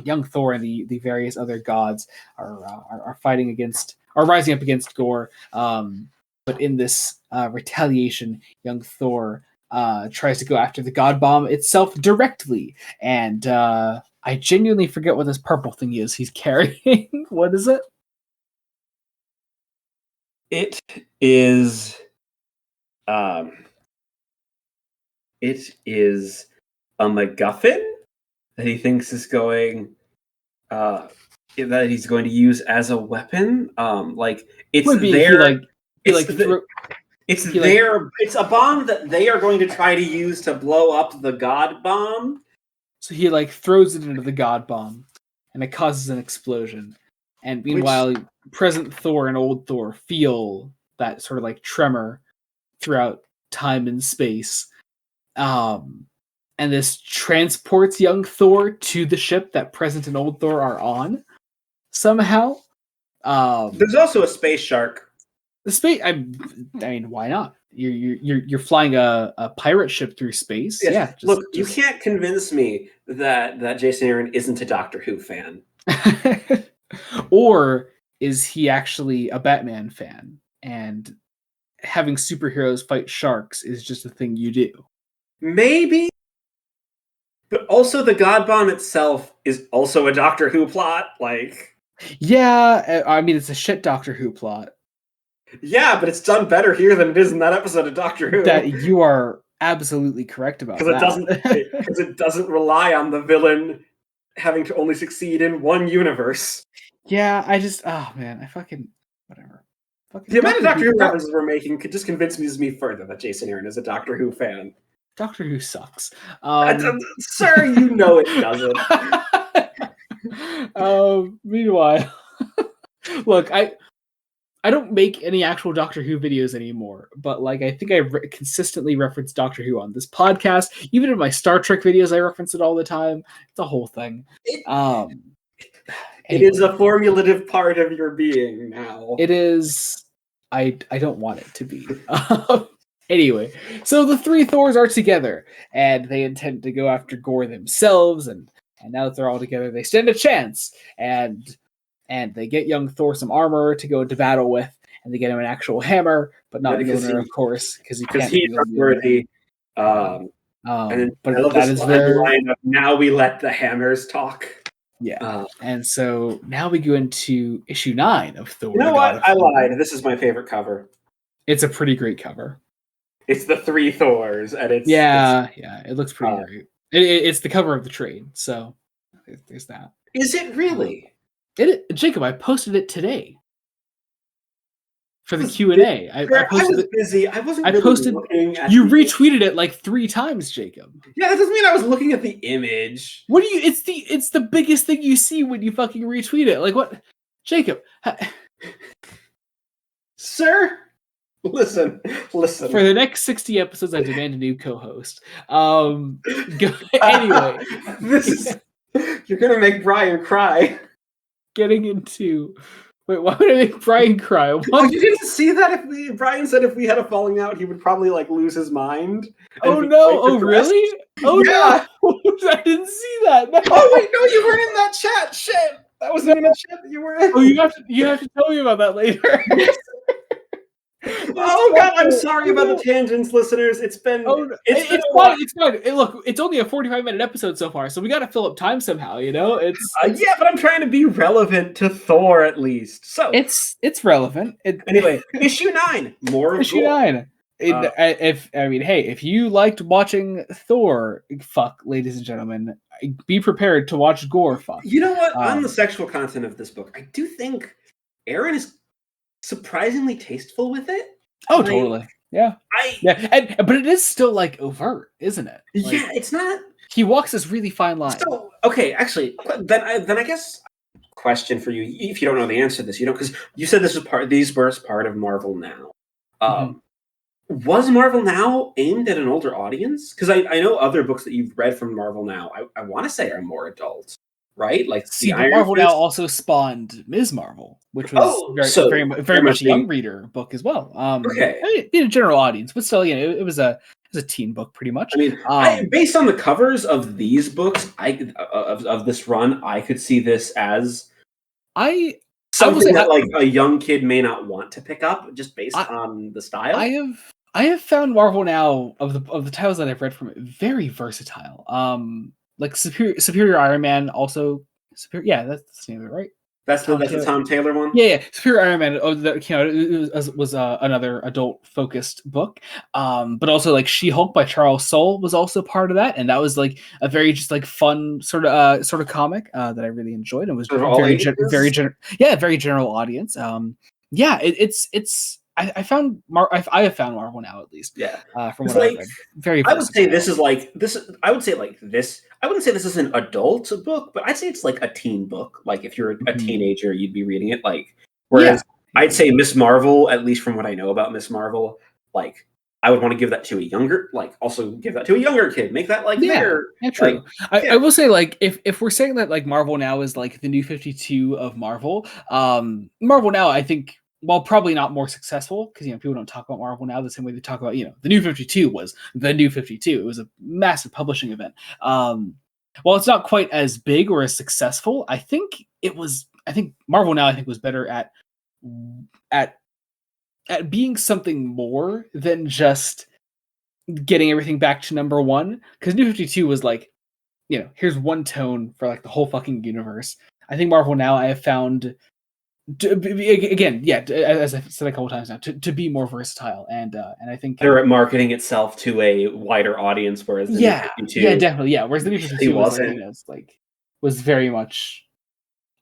young Thor and the various other gods are rising up against Gore. But in this retaliation, young Thor tries to go after the Godbomb itself directly, and I genuinely forget what this purple thing is he's carrying. What is it? It is a MacGuffin that he thinks is going that he's going to use as a weapon. It's it's a bomb that they are going to try to use to blow up the Godbomb. So he throws it into the Godbomb, and it causes an explosion. And meanwhile, present Thor and old Thor feel that sort of tremor throughout time and space. And this transports young Thor to the ship that present and old Thor are on somehow. There's also a space shark. The space. I mean, why not? You're flying a pirate ship through space. Yes. You can't convince me that Jason Aaron isn't a Doctor Who fan. Or is he actually a Batman fan? And having superheroes fight sharks is just a thing you do. Maybe. But also the Godbomb itself is also a Doctor Who plot. Yeah, I mean, it's a shit Doctor Who plot. Yeah, but it's done better here than it is in that episode of Doctor Who. That you are absolutely correct about that. Because it doesn't rely on the villain having to only succeed in one universe. Yeah, I fucking whatever. The amount of Doctor Who references we're making could just convince me further that Jason Aaron is a Doctor Who fan. Doctor Who sucks. Sir, you know it doesn't. Meanwhile, look, I don't make any actual Doctor Who videos anymore, but I think I consistently reference Doctor Who on this podcast. Even in my Star Trek videos, I reference it all the time. It's a whole thing. Anyway, it is a formulative part of your being now. It is. I don't want it to be. Anyway, so the three Thors are together, and they intend to go after Gore themselves, and now that they're all together, they stand a chance, and they get young Thor some armor to go into battle with, and they get him an actual hammer, but not Mjolnir, of course, because he's unworthy. And but I love that this is where line of, now we let the hammers talk. Yeah. And so now we go into issue 9 of Thor. You know what? I lied. This is my favorite cover. It's a pretty great cover. It's the three Thors, and it's it looks pretty great. It's the cover of the trade, so there's that. Is it really? Jacob, I posted it today for the Q&A. I was busy. I wasn't. I posted. You retweeted it like 3 times, Jacob. Yeah, that doesn't mean I was looking at the image. What do you? It's the biggest thing you see when you fucking retweet it. Like what, Jacob? Sir, listen. For the next 60 episodes, I demand a new co-host. Anyway, you're gonna make Brian cry. Getting into. Wait, why would I make Brian cry? You didn't see that? Brian said if we had a falling out, he would probably lose his mind. Oh no! Oh really? Oh yeah. No! I didn't see that. No. Oh wait, no, you weren't in that chat. Shit, that was in the chat that you were in. Oh, you have to tell me about that later. Oh god, I'm sorry about the tangents, listeners. It's been it's fine. It's fine. Look, it's only a 45-minute episode so far, so we got to fill up time somehow. It's yeah, but I'm trying to be relevant to Thor at least. So it's relevant. Anyway, issue 9, more of issue Gore. 9. If you liked watching Thor fuck, ladies and gentlemen, be prepared to watch Gore fuck. You know what? On the sexual content of this book, I do think Aaron is surprisingly tasteful with it. Oh, totally. Yeah. But it is still overt, isn't it? Yeah, it's not. He walks this really fine line. So, okay, actually, then I guess question for you, if you don't know the answer to this, because you said these were part of Marvel Now. Was Marvel Now aimed at an older audience? Because I know other books that you've read from Marvel Now, I want to say are more adult, right? Marvel Now also spawned Ms. Marvel, which was very much a young reader book as well. In a general audience, but still, it was a teen book pretty much. I mean, based on the covers of these books, of this run, I could see this as something that a young kid may not want to pick up just based on the style. I have found Marvel Now of the titles that I've read from it very versatile. Superior Iron Man also Superior. Yeah, that's the name of it, right? That's the Tom Taylor one. Yeah. Superior Iron Man. It was another adult focused book. But also She-Hulk by Charles Soule was also part of that, and that was a very just fun sort of comic that I really enjoyed, and was very general audience. I have found Marvel Now at least. Yeah. From what I've read, very. I would say this is this. I would say this. I wouldn't say this is an adult book, but I'd say it's a teen book. If you're a teenager, you'd be reading it. Whereas I'd say Miss Marvel, at least from what I know about Miss Marvel, I would want to give that to a younger, also give that to a younger kid. Make that their. Yeah, true. I will say if we're saying that Marvel Now is the new 52 of Marvel, Marvel Now I think, while probably not more successful, because people don't talk about Marvel Now the same way they talk about the New 52 was the New 52. It was a massive publishing event. While it's not quite as big or as successful, I think Marvel Now was better at being something more than just getting everything back to number 1. Because New 52 was here's one tone for the whole fucking universe. I think Marvel Now I have found. As I've said a couple times now, to be more versatile, and I think they're marketing itself to a wider audience, whereas the New 52, definitely, whereas the New 52 was very much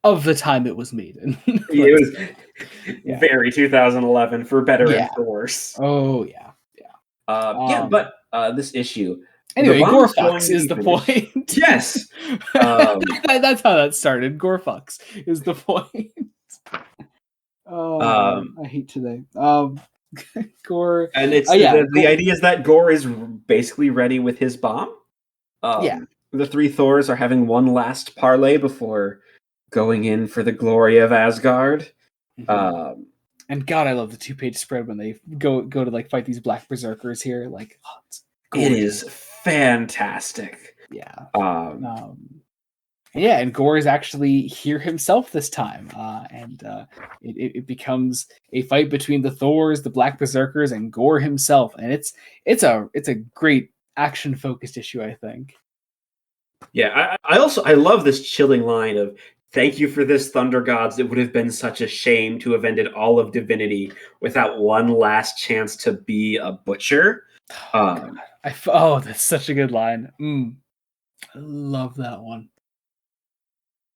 of the time it was made, and it was very 2011 for better and for worse. Oh yeah. But this issue. Anyway, Gore-Fox is the point. Yes, that's how that started. Gore-Fox is the point. I hate today. Gore, and it's the idea is that Gore is basically ready with his bomb. The three Thors are having one last parlay before going in for the glory of Asgard. Mm-hmm. And God, I love the 2-page spread when they go to like fight these black berserkers here. Like, it's gorgeous. It is fantastic. Yeah. Yeah, and Gore is actually here himself this time, and it becomes a fight between the Thors, the Black Berserkers, and Gore himself, and it's a great action focused issue, I think. Yeah, I love this chilling line of "Thank you for this, Thunder Gods. It would have been such a shame to have ended all of divinity without one last chance to be a butcher." That's such a good line. I love that one.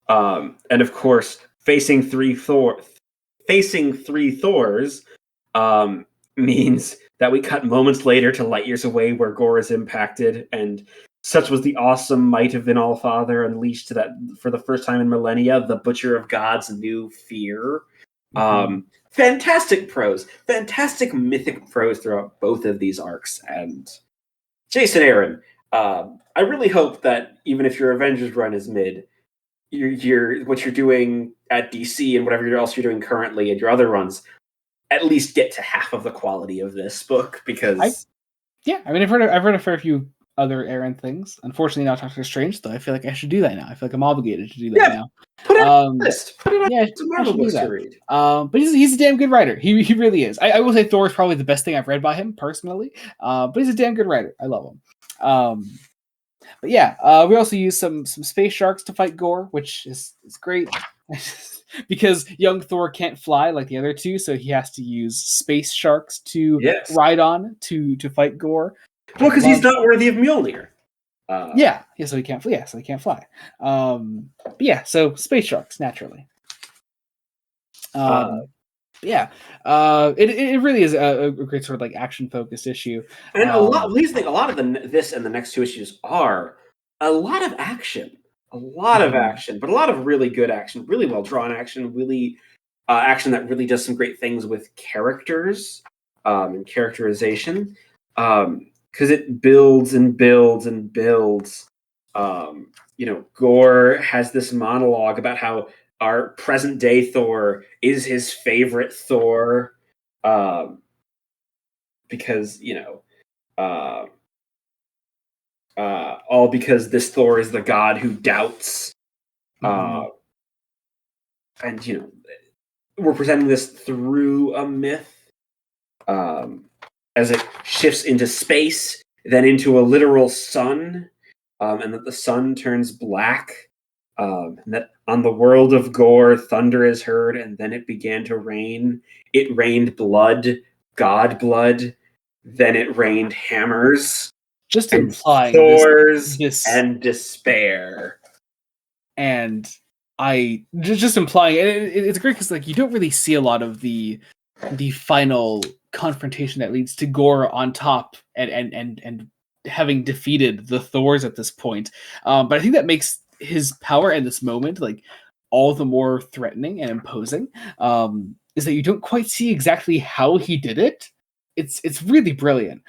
And of course, facing three Thors means that we cut moments later to light years away where Gore is impacted, and such was the awesome might of All-Father unleashed to that for the first time in millennia, the Butcher of Gods knew fear. Fantastic prose, fantastic mythic prose throughout both of these arcs. And Jason Aaron, I really hope that even if your Avengers run is mid, what you're doing at DC and whatever else you're doing currently and your other runs, at least get to half of the quality of this book, because I've read a fair few other Aaron things. Unfortunately, not Doctor Strange, though. I feel like I should do that now. I feel like I'm obligated to do that now. Put it on the list. Put it on Marvel books to read. But he's a damn good writer. He really is. I will say Thor is probably the best thing I've read by him personally. But he's a damn good writer. I love him. But yeah, we also use some space sharks to fight Gore, which is great. Because young Thor can't fly like the other two, so he has to use space sharks to ride on to fight Gore. Well, because he's not worthy of Mjolnir. So he can't fly. Yeah, so he can't fly. But yeah, so space sharks naturally. It really is a great sort of like action focused issue. And a lot of this and the next two issues are a lot of action. A lot of action, but a lot of really good action, really well drawn action, really action that really does some great things with characters and characterization, because it builds and builds and builds. Gore has this monologue about how our present day Thor is his favorite Thor, because all because this Thor is the god who doubts. And we're presenting this through a myth, as it shifts into space, then into a literal sun, and that the sun turns black, and that on the world of Gore, thunder is heard, and then it began to rain. It rained blood, god blood, then it rained hammers. Just implying Thors and despair. And I just implying it's great because like you don't really see a lot of the final confrontation that leads to Gore on top and having defeated the Thors at this point. But I think that makes his power in this moment like all the more threatening and imposing. Is that you don't quite see exactly how he did it. It's really brilliant.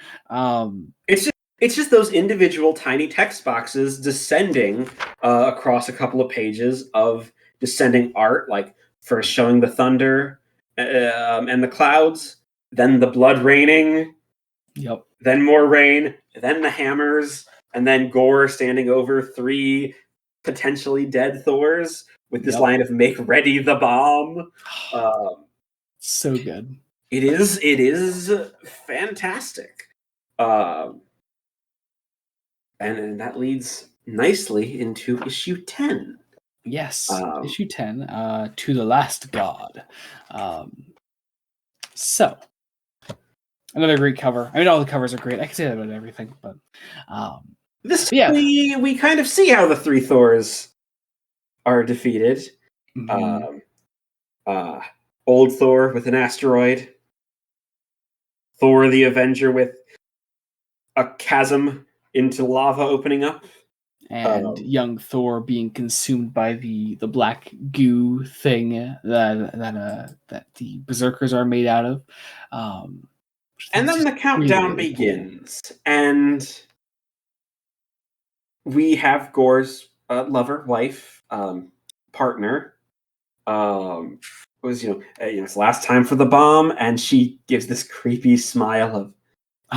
It's just those individual tiny text boxes descending across a couple of pages of descending art, like first showing the thunder and the clouds, then the blood raining, then more rain, then the hammers, and then Gore standing over 3 potentially dead Thors with this line of "Make ready the bomb." So good. It is fantastic. And that leads nicely into issue 10. Yes, issue 10, To the Last God. So, another great cover. I mean, all the covers are great. I can say that about everything, but we kind of see how the 3 Thors are defeated. Old Thor with an asteroid. Thor the Avenger with a chasm into lava opening up, and young Thor being consumed by the black goo thing that the berserkers are made out of. And then the countdown begins, and we have Gore's wife, partner was it's last time for the bomb, and she gives this creepy smile of,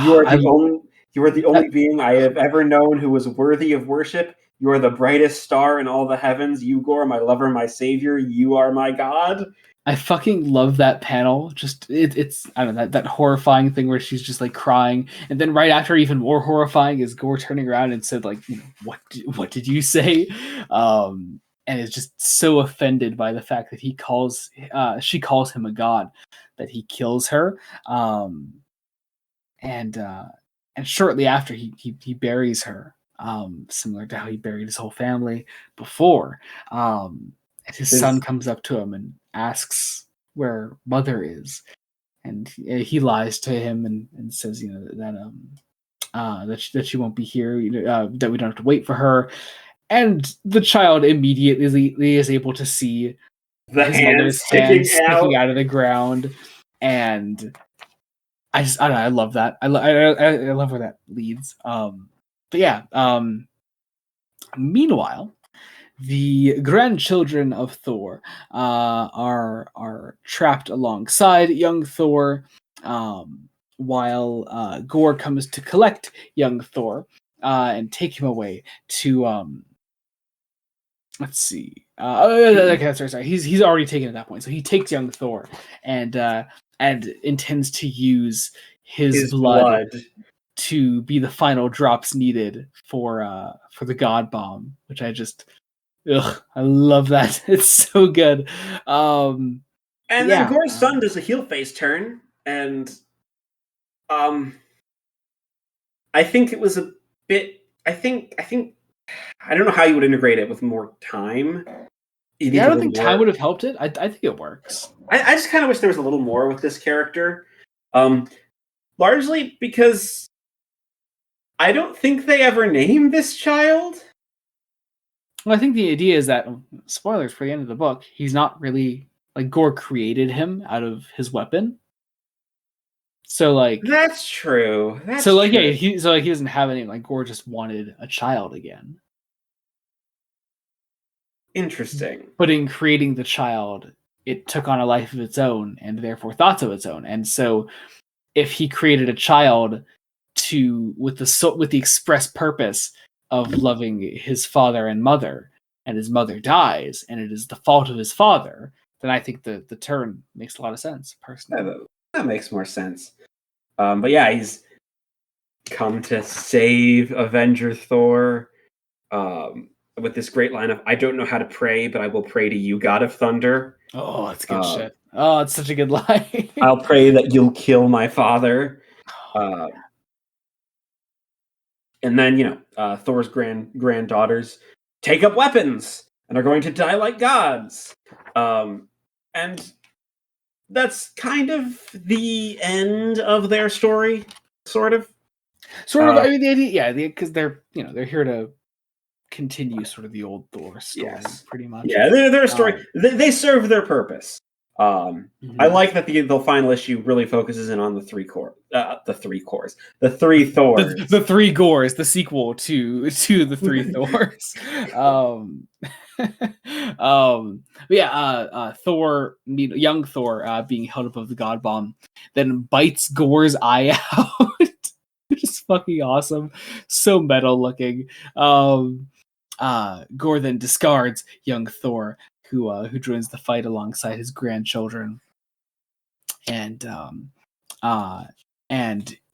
you are the only being I have ever known who was worthy of worship. You are the brightest star in all the heavens. You, Gore, my lover, my savior. You are my god. I fucking love that panel. Just it's I don't know, that horrifying thing where she's just like crying, and then right after, even more horrifying, is Gore turning around and said like, what did you say? And is just so offended by the fact that she calls him a god, that he kills her. And shortly after, he buries her, similar to how he buried his whole family before. And his son comes up to him and asks where Mother is, and he lies to him and says, that she won't be here, that we don't have to wait for her. And the child immediately is able to see his mother's hand sticking out of the ground, and I don't know, I love that. I love where that leads. But yeah. Meanwhile, the grandchildren of Thor are trapped alongside young Thor, while Gore comes to collect young Thor and take him away to let's see. Okay, sorry. He's already taken at that point, so he takes young Thor and intends to use his blood to be the final drops needed for the Godbomb, which I love that. It's so good. And then Gore's son does a heel face turn, and I think it was a bit. I think I don't know how you would integrate it with more time. I don't think time would have helped it. I think it works. I just kind of wish there was a little more with this character. Largely because I don't think they ever name this child. Well, I think the idea is that, spoilers for the end of the book, he's not really, like, Gore created him out of his weapon. So, like... That's true. Yeah, he doesn't have any, like, Gore just wanted a child again. Interesting. But in creating the child, it took on a life of its own, and therefore thoughts of its own. And so, if he created a child with the express purpose of loving his father and mother, and his mother dies, and it is the fault of his father, then I think the turn makes a lot of sense, personally. Yeah, that makes more sense. But yeah, he's come to save Avenger Thor with this great line of, I don't know how to pray, but I will pray to you, God of Thunder. Oh, that's good shit. Oh, it's such a good line. I'll pray that you'll kill my father. And then, Thor's granddaughters take up weapons and are going to die like gods. And that's kind of the end of their story, sort of. I mean, the idea, because they're here to continue sort of the old Thor story, pretty much. Yeah, their story. They serve their purpose. I like that the final issue really focuses in on the three Thors. The three Gores, the sequel to the three Thors. Thor, young Thor, being held above the Godbomb, then bites Gore's eye out, which is fucking awesome. So metal looking. Gore then discards young Thor, who joins the fight alongside his grandchildren, and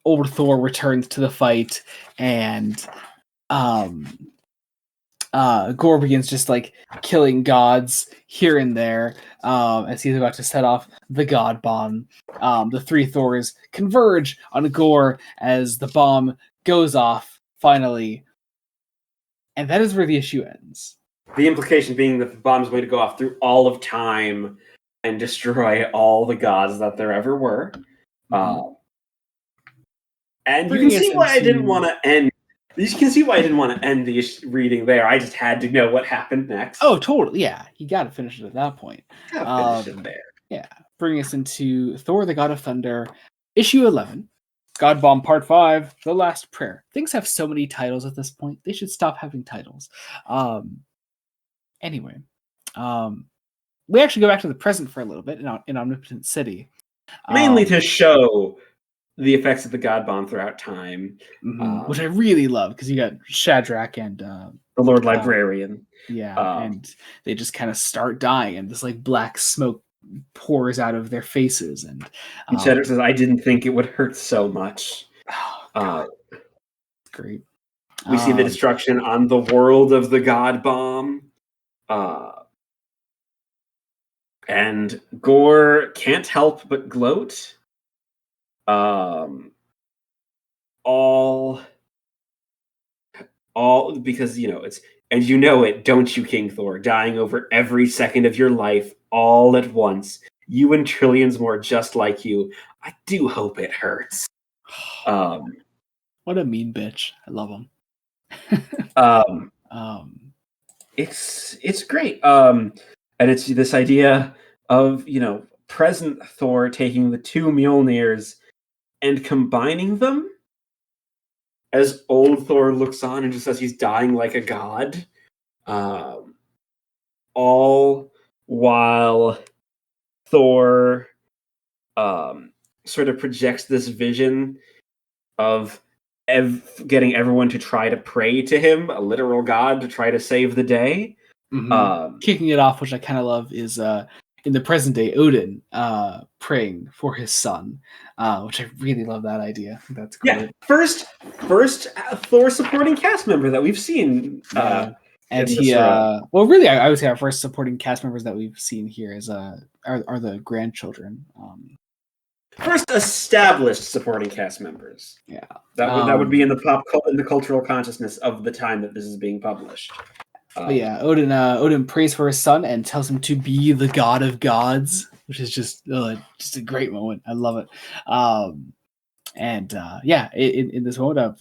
old Thor returns to the fight, and Gore begins just like killing gods here and there as he's about to set off the God bomb. The three Thors converge on Gore as the bomb goes off finally, and that is where the issue ends. The implication being that the bomb is going to go off through all of time and destroy all the gods that there ever were. And you can see why I didn't want to end. You can see why I didn't want to end the reading there. I just had to know what happened next. Oh, totally. Yeah, you got to finish it at that point. Finish it there. Yeah, bring us into Thor: The God of Thunder, issue 11. Godbomb Part 5, The Last Prayer. Things have so many titles at this point. They should stop having titles. Anyway, We actually go back to the present for a little bit in Omnipotent City. Mainly to show the effects of the Godbomb throughout time. Which I really love, because you got Shadrach and the Lord Librarian. And they just kind of start dying, and this like black smoke pours out of their faces. And Shadrach says, "I didn't think it would hurt so much." Great. We see the destruction on the world of the Godbomb. And Gore can't help but gloat. All because it's, and it, don't you, King Thor, dying over every second of your life all at once. You and trillions more just like you. I do hope it hurts. What a mean bitch. I love him. It's great. And it's this idea of, present Thor taking the two Mjolnirs and combining them, as old Thor looks on and just says he's dying like a god. All while Thor sort of projects this vision of getting everyone to try to pray to him, a literal god, to try to save the day. Kicking it off, which I kind of love, is in the present day, Odin praying for his son, which I really love that idea. That's great. Yeah, first Thor supporting cast member that we've seen. And he, well, really, I would say our first supporting cast members that we've seen here is are the grandchildren. First established supporting cast members. Yeah, that would be in the cultural consciousness of the time that this is being published. But yeah, Odin prays for his son and tells him to be the god of gods, which is just a great moment. I love it. In this moment of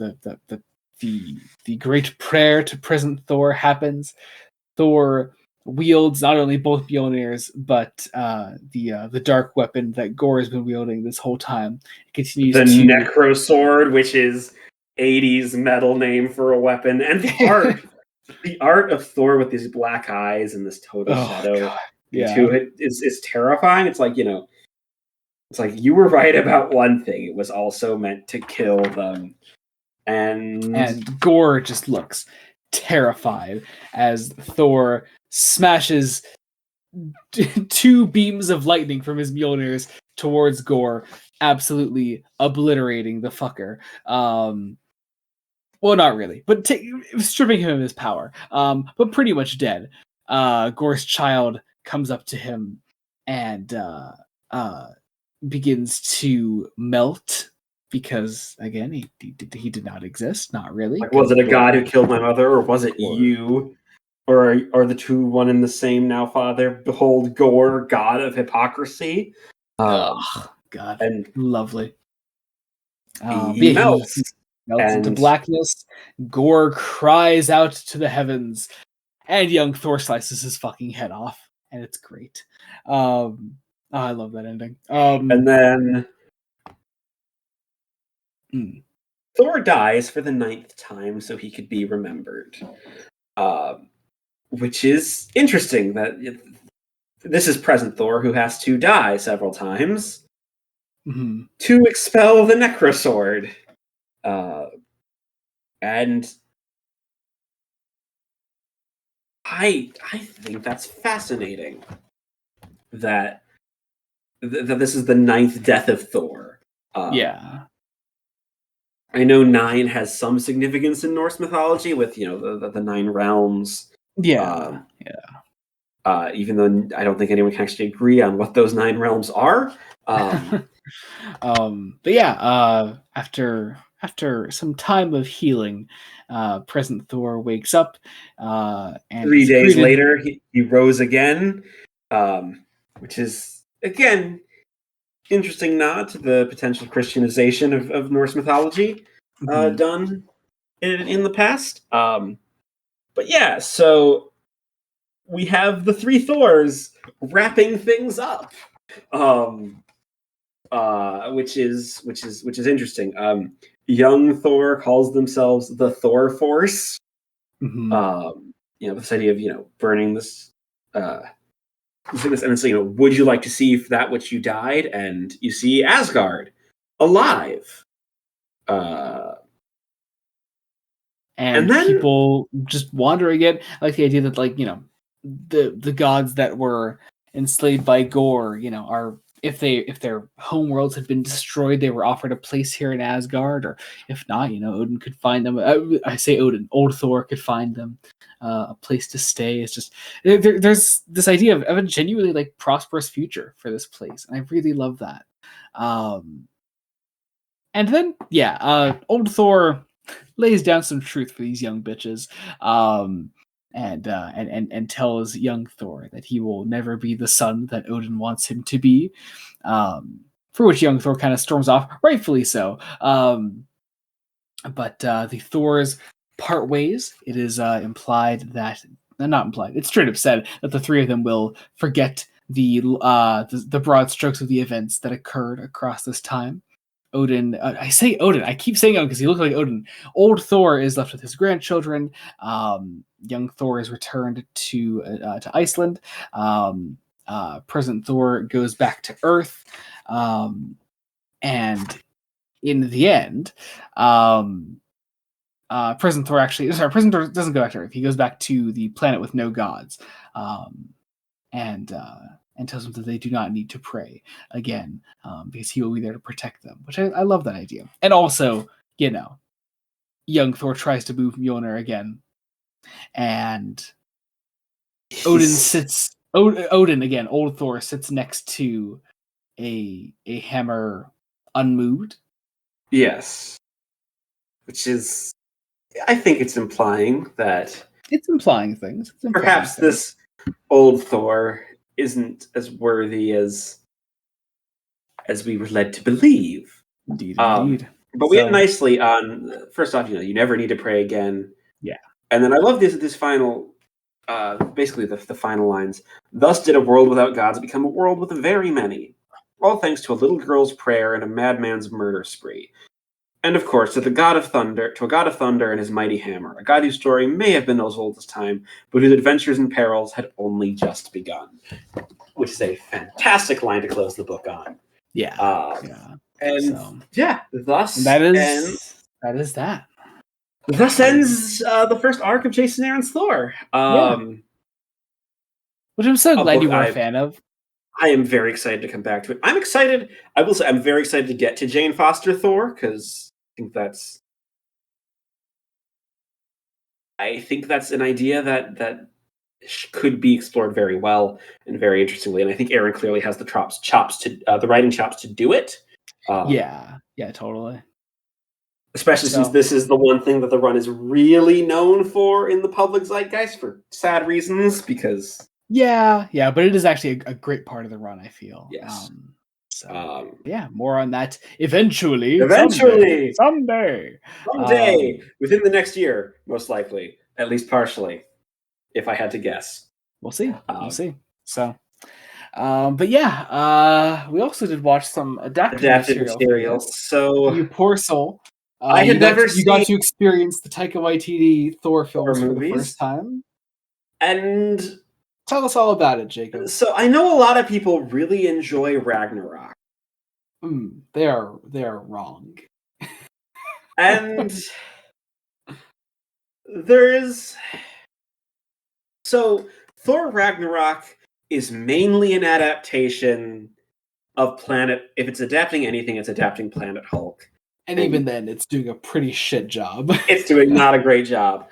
the great prayer to present Thor happens. Thor wields not only both Mjolnirs, but the dark weapon that Gore has been wielding this whole time. It continues the Necro Sword, which is 80s metal name for a weapon, and the art. The art of Thor with these black eyes and this total shadow into it is terrifying. It's like, it's like you were right about one thing. It was also meant to kill them. And Gore just looks terrified as Thor smashes two beams of lightning from his Mjolnirs towards Gore, absolutely obliterating the fucker. Well, not really, but stripping him of his power. But pretty much dead. Gore's child comes up to him and begins to melt, because again, he did not exist. Not really. Like, was it a god who killed my mother, or was it you? Or are the two one and the same now, Father? Behold, Gore, god of hypocrisy. God, and lovely. He melts. Melts into blackness. Gore cries out to the heavens, and young Thor slices his fucking head off, and it's great. I love that ending. And then Thor dies for the 9th time so he could be remembered, which is interesting. That this is present Thor, who has to die several times to expel the Necrosword. And I think that's fascinating that this is the 9th death of Thor. I know 9 has some significance in Norse mythology with the 9 realms. Even though I don't think anyone can actually agree on what those 9 realms are. After some time of healing, present Thor wakes up, and 3 days later he rose again, which is again interesting nod to the potential Christianization of Norse mythology done in the past. But yeah, so we have the 3 Thors wrapping things up. Which is interesting. Young Thor calls themselves the Thor Force. This idea of burning this and it's, would you like to see that which you died? And you see Asgard alive. And then people just wandering it. I like the idea that, like, the gods that were enslaved by Gore, are, if their home worlds had been destroyed, they were offered a place here in Asgard, or if not, Odin could find them. I say Odin, old Thor could find them a place to stay. It's just there's this idea of a genuinely, like, prosperous future for this place, and I really love that. And then old Thor lays down some truth for these young bitches, and tells young Thor that he will never be the son that Odin wants him to be. For which young Thor kind of storms off, rightfully so. But the Thors part ways. It is implied that, not implied, it's straight up said that the three of them will forget the broad strokes of the events that occurred across this time. Odin, I say Odin, I keep saying Odin because he looks like Odin. Old Thor is left with his grandchildren. Young Thor is returned to Iceland. Present Thor goes back to Earth. And in the end, Present Thor Present Thor doesn't go back to Earth. He goes back to the planet with no gods. And tells them that they do not need to pray again, because he will be there to protect them, which I love that idea. And also, young Thor tries to move Mjolnir again, and Odin again, old Thor sits next to a hammer unmoved. Yes. Which is, I think it's implying that... It's implying things. Perhaps this old Thor isn't as worthy as we were led to believe. Indeed. But we end nicely on, first off, you never need to pray again. Yeah. And then I love this final, basically the final lines. Thus did a world without gods become a world with very many, all thanks to a little girl's prayer and a madman's murder spree. And of course, to a god of thunder and his mighty hammer, a god whose story may have been as old as time, but whose adventures and perils had only just begun. Which is a fantastic line to close the book on. Yeah. Thus that is that. Thus ends the first arc of Jason Aaron's Thor. Which I'm so glad you were a fan of. I am very excited to come back to it. I'm excited. I will say I'm very excited to get to Jane Foster Thor, because I think that's an idea that could be explored very well and very interestingly. And I think Aaron clearly has the writing chops to do it. Yeah, totally. Especially since this is the one thing that the run is really known for in the public zeitgeist for sad reasons, because... Yeah, but it is actually a great part of the run, I feel. Yes. More on that eventually. Someday. Within the next year, most likely. At least partially, if I had to guess. We'll see. So, we also did watch some adapted material. So, you poor soul. I had you got to experience the Taika Waititi Thor films for the first time. And... tell us all about it, Jacob. So I know a lot of people really enjoy Ragnarok. They are wrong. And Thor Ragnarok is mainly an adaptation of if it's adapting anything, it's adapting Planet Hulk. And even then, it's doing a pretty shit job. It's doing not a great job.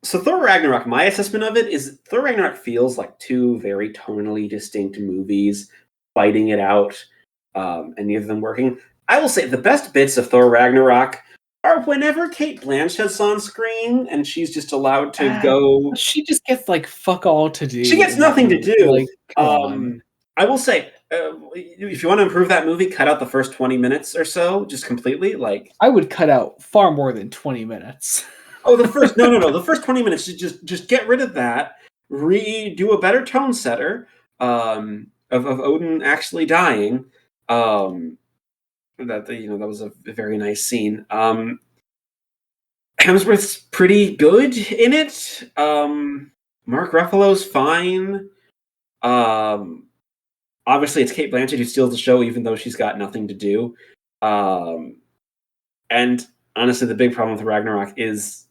So Thor Ragnarok, my assessment of it is Thor Ragnarok feels like two very tonally distinct movies fighting it out, and neither of them working. I will say the best bits of Thor Ragnarok are whenever Cate Blanchett's on screen and she's just allowed to go. She just gets like fuck all to do. She gets nothing to do. I will say, if you want to improve that movie, cut out the first 20 minutes or so, just completely. I would cut out far more than 20 minutes. Oh, the first the first 20 minutes, just get rid of that. Do a better tone setter of Odin actually dying. That was a very nice scene. Hemsworth's pretty good in it. Mark Ruffalo's fine. Obviously, it's Cate Blanchett who steals the show, even though she's got nothing to do. And honestly, the big problem with Ragnarok is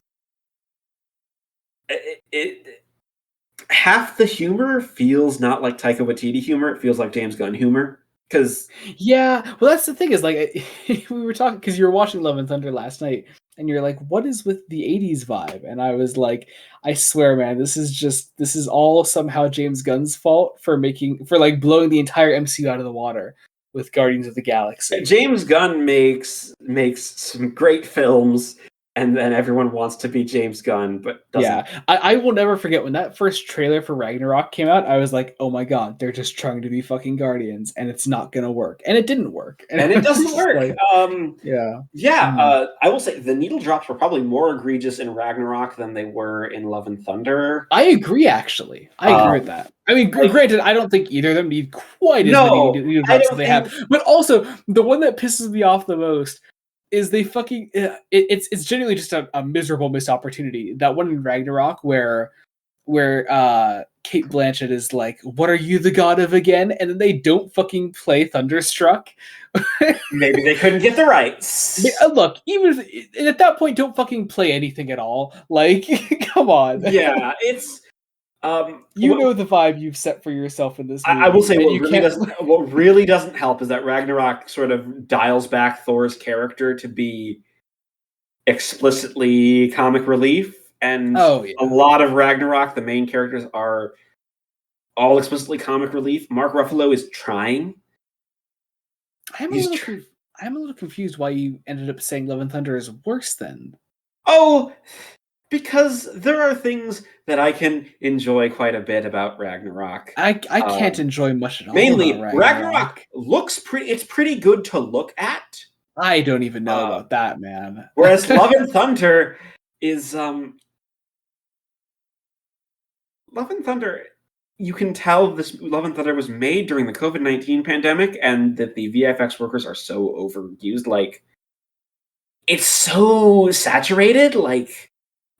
half the humor feels not like Taika Waititi humor. It feels like James Gunn humor. Because well, that's the thing is like we were talking because you were watching Love and Thunder last night, and you're like, "What is with the '80s vibe?" And I was like, "I swear, man, this is all somehow James Gunn's fault for blowing the entire MCU out of the water with Guardians of the Galaxy." James Gunn makes some great films, and then everyone wants to be James Gunn, but doesn't. Yeah, I will never forget when that first trailer for Ragnarok came out. I was like, "Oh my god, they're just trying to be fucking Guardians, and it's not gonna work." And it didn't work. And it doesn't work. Like, I will say the needle drops were probably more egregious in Ragnarok than they were in Love and Thunder. I agree, actually. I agree with that. I mean, granted, I don't think either of them need quite as many needle drops as they have. But also, the one that pisses me off the most is they fucking it's genuinely just a miserable missed opportunity. That one in Ragnarok where Cate Blanchett is like, "What are you the god of again?" And then they don't fucking play Thunderstruck. Maybe they couldn't get the rights. Look, even at that point, don't fucking play anything at all. Like, come on. Yeah, it's know the vibe you've set for yourself in this movie. I will say what really doesn't help is that Ragnarok sort of dials back Thor's character to be explicitly comic relief, and a lot of Ragnarok, the main characters are all explicitly comic relief. Mark Ruffalo is trying. I'm a little confused why you ended up saying Love and Thunder is worse then. Oh, because there are things that I can enjoy quite a bit about Ragnarok. I can't enjoy much at all. Mainly, Ragnarok looks pretty. It's pretty good to look at. I don't even know about that, man. Whereas Love and Thunder is Love and Thunder. You can tell this Love and Thunder was made during the COVID-19 pandemic, and that the VFX workers are so overused. Like, it's so saturated. Like,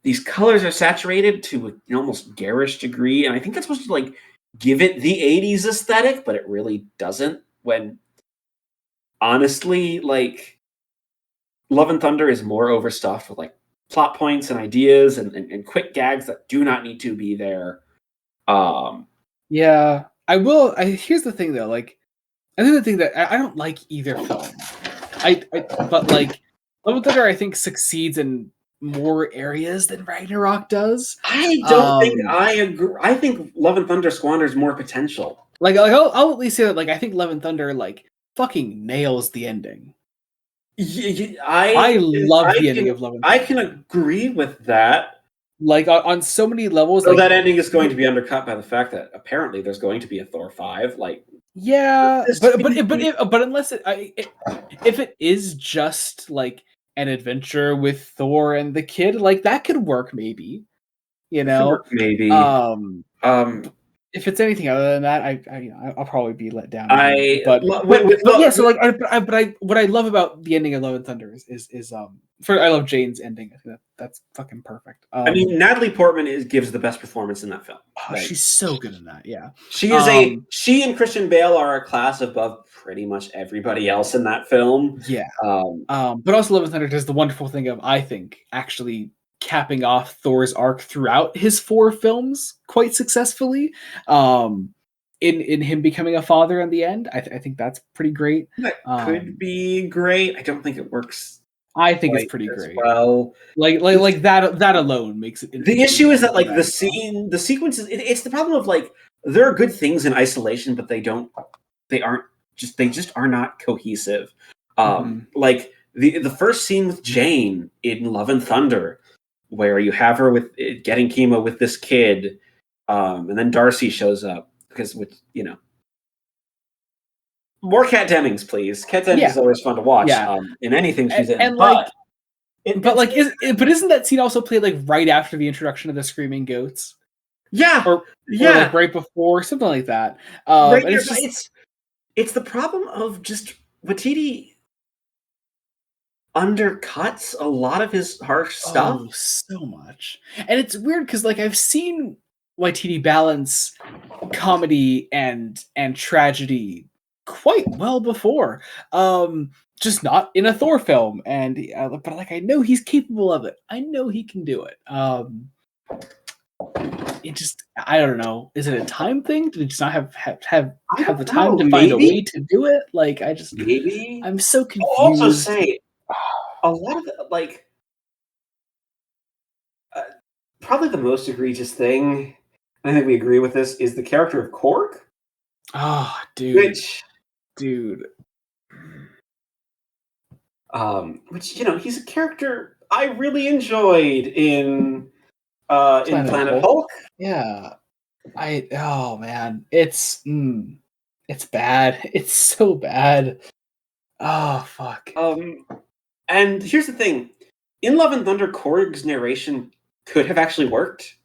these colors are saturated to an almost garish degree, and I think that's supposed to like give it the 80s aesthetic, but it really doesn't. When honestly, like, Love and Thunder is more overstuffed with like plot points and ideas and quick gags that do not need to be there. Yeah, I will. Here's the thing though, like, I think the thing that I don't like either film. But like Love and Thunder, I think succeeds in more areas than Ragnarok does. I don't think I agree. I think Love and Thunder squanders more potential. Like I'll at least say that like I think Love and Thunder like fucking nails the ending. I love the ending of Love and Thunder. I can agree with that. Like on so many levels. So like, that ending is going to be undercut by the fact that apparently there's going to be a Thor 5. Like, yeah, but unless if it is just like an adventure with Thor and the kid, like that could work maybe. You know, maybe. If it's anything other than that, I'll probably be let down. But what I love about the ending of Love and Thunder is I love Jane's ending. I think that's fucking perfect. I mean, Natalie Portman gives the best performance in that film. She's so good in that. Yeah, she and Christian Bale are a class above pretty much everybody else in that film. Yeah. But also Love and Thunder does the wonderful thing of, I think, actually capping off Thor's arc throughout his 4 films quite successfully. In him becoming a father in the end, I think that's pretty great. That could be great. I don't think it works. I think it's pretty great. Well, like that alone makes it. The issue is that like the sequences. It's the problem of like there are good things in isolation, but they just are not cohesive. Like the first scene with Jane in Love and Thunder, where you have her with getting chemo with this kid, and then Darcy shows up because more Kat Dennings, please. Kat Dennings is always fun to watch in anything she's in. But isn't that scene also played like right after the introduction of the screaming goats? Yeah, or like right before, something like that. And it's the problem of just Waititi undercuts a lot of his harsh stuff so much, and it's weird because like I've seen Waititi balance comedy and tragedy quite well before. Just not in a Thor film, and but like I know he's capable of it. I know he can do it. It just I don't know. Is it a time thing? Did he just not have the time to find a way to do it? Like I just maybe I'm so confused. I'll also say a lot of like probably the most egregious thing. I think we agree with this is the character of Korg. Oh, dude, which he's a character I really enjoyed in Planet Hulk. Yeah. Oh man, it's bad. It's so bad. Oh fuck. And here's the thing. In Love and Thunder, Korg's narration could have actually worked.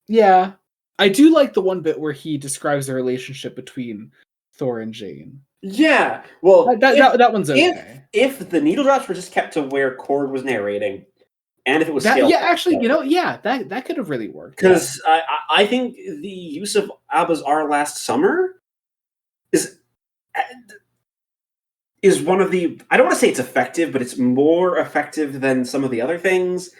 Yeah. I do like the one bit where he describes the relationship between Thor and Jane. Yeah. Well, that one's okay. If the needle drops were just kept to where Korg was narrating, and if it was scaled yeah, actually, that could have really worked. Because I think the use of ABBA's Our Last Summer is one of the, I don't want to say it's effective, but it's more effective than some of the other things.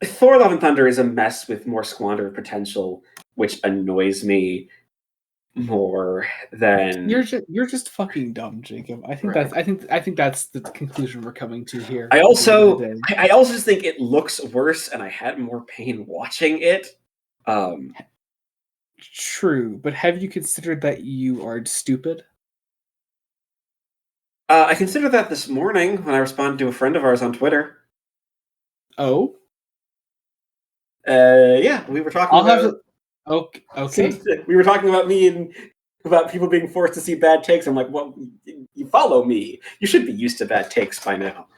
Thor Love and Thunder is a mess with more squander potential, which annoys me more than you're just fucking dumb, Jacob. I think that's the conclusion we're coming to here. I also just think it looks worse, and I had more pain watching it. True, but have you considered that you are stupid? I considered that this morning when I responded to a friend of ours on Twitter. Oh? Yeah, we were talking about... Okay. We were talking about me and about people being forced to see bad takes. I'm like, well, you follow me. You should be used to bad takes by now.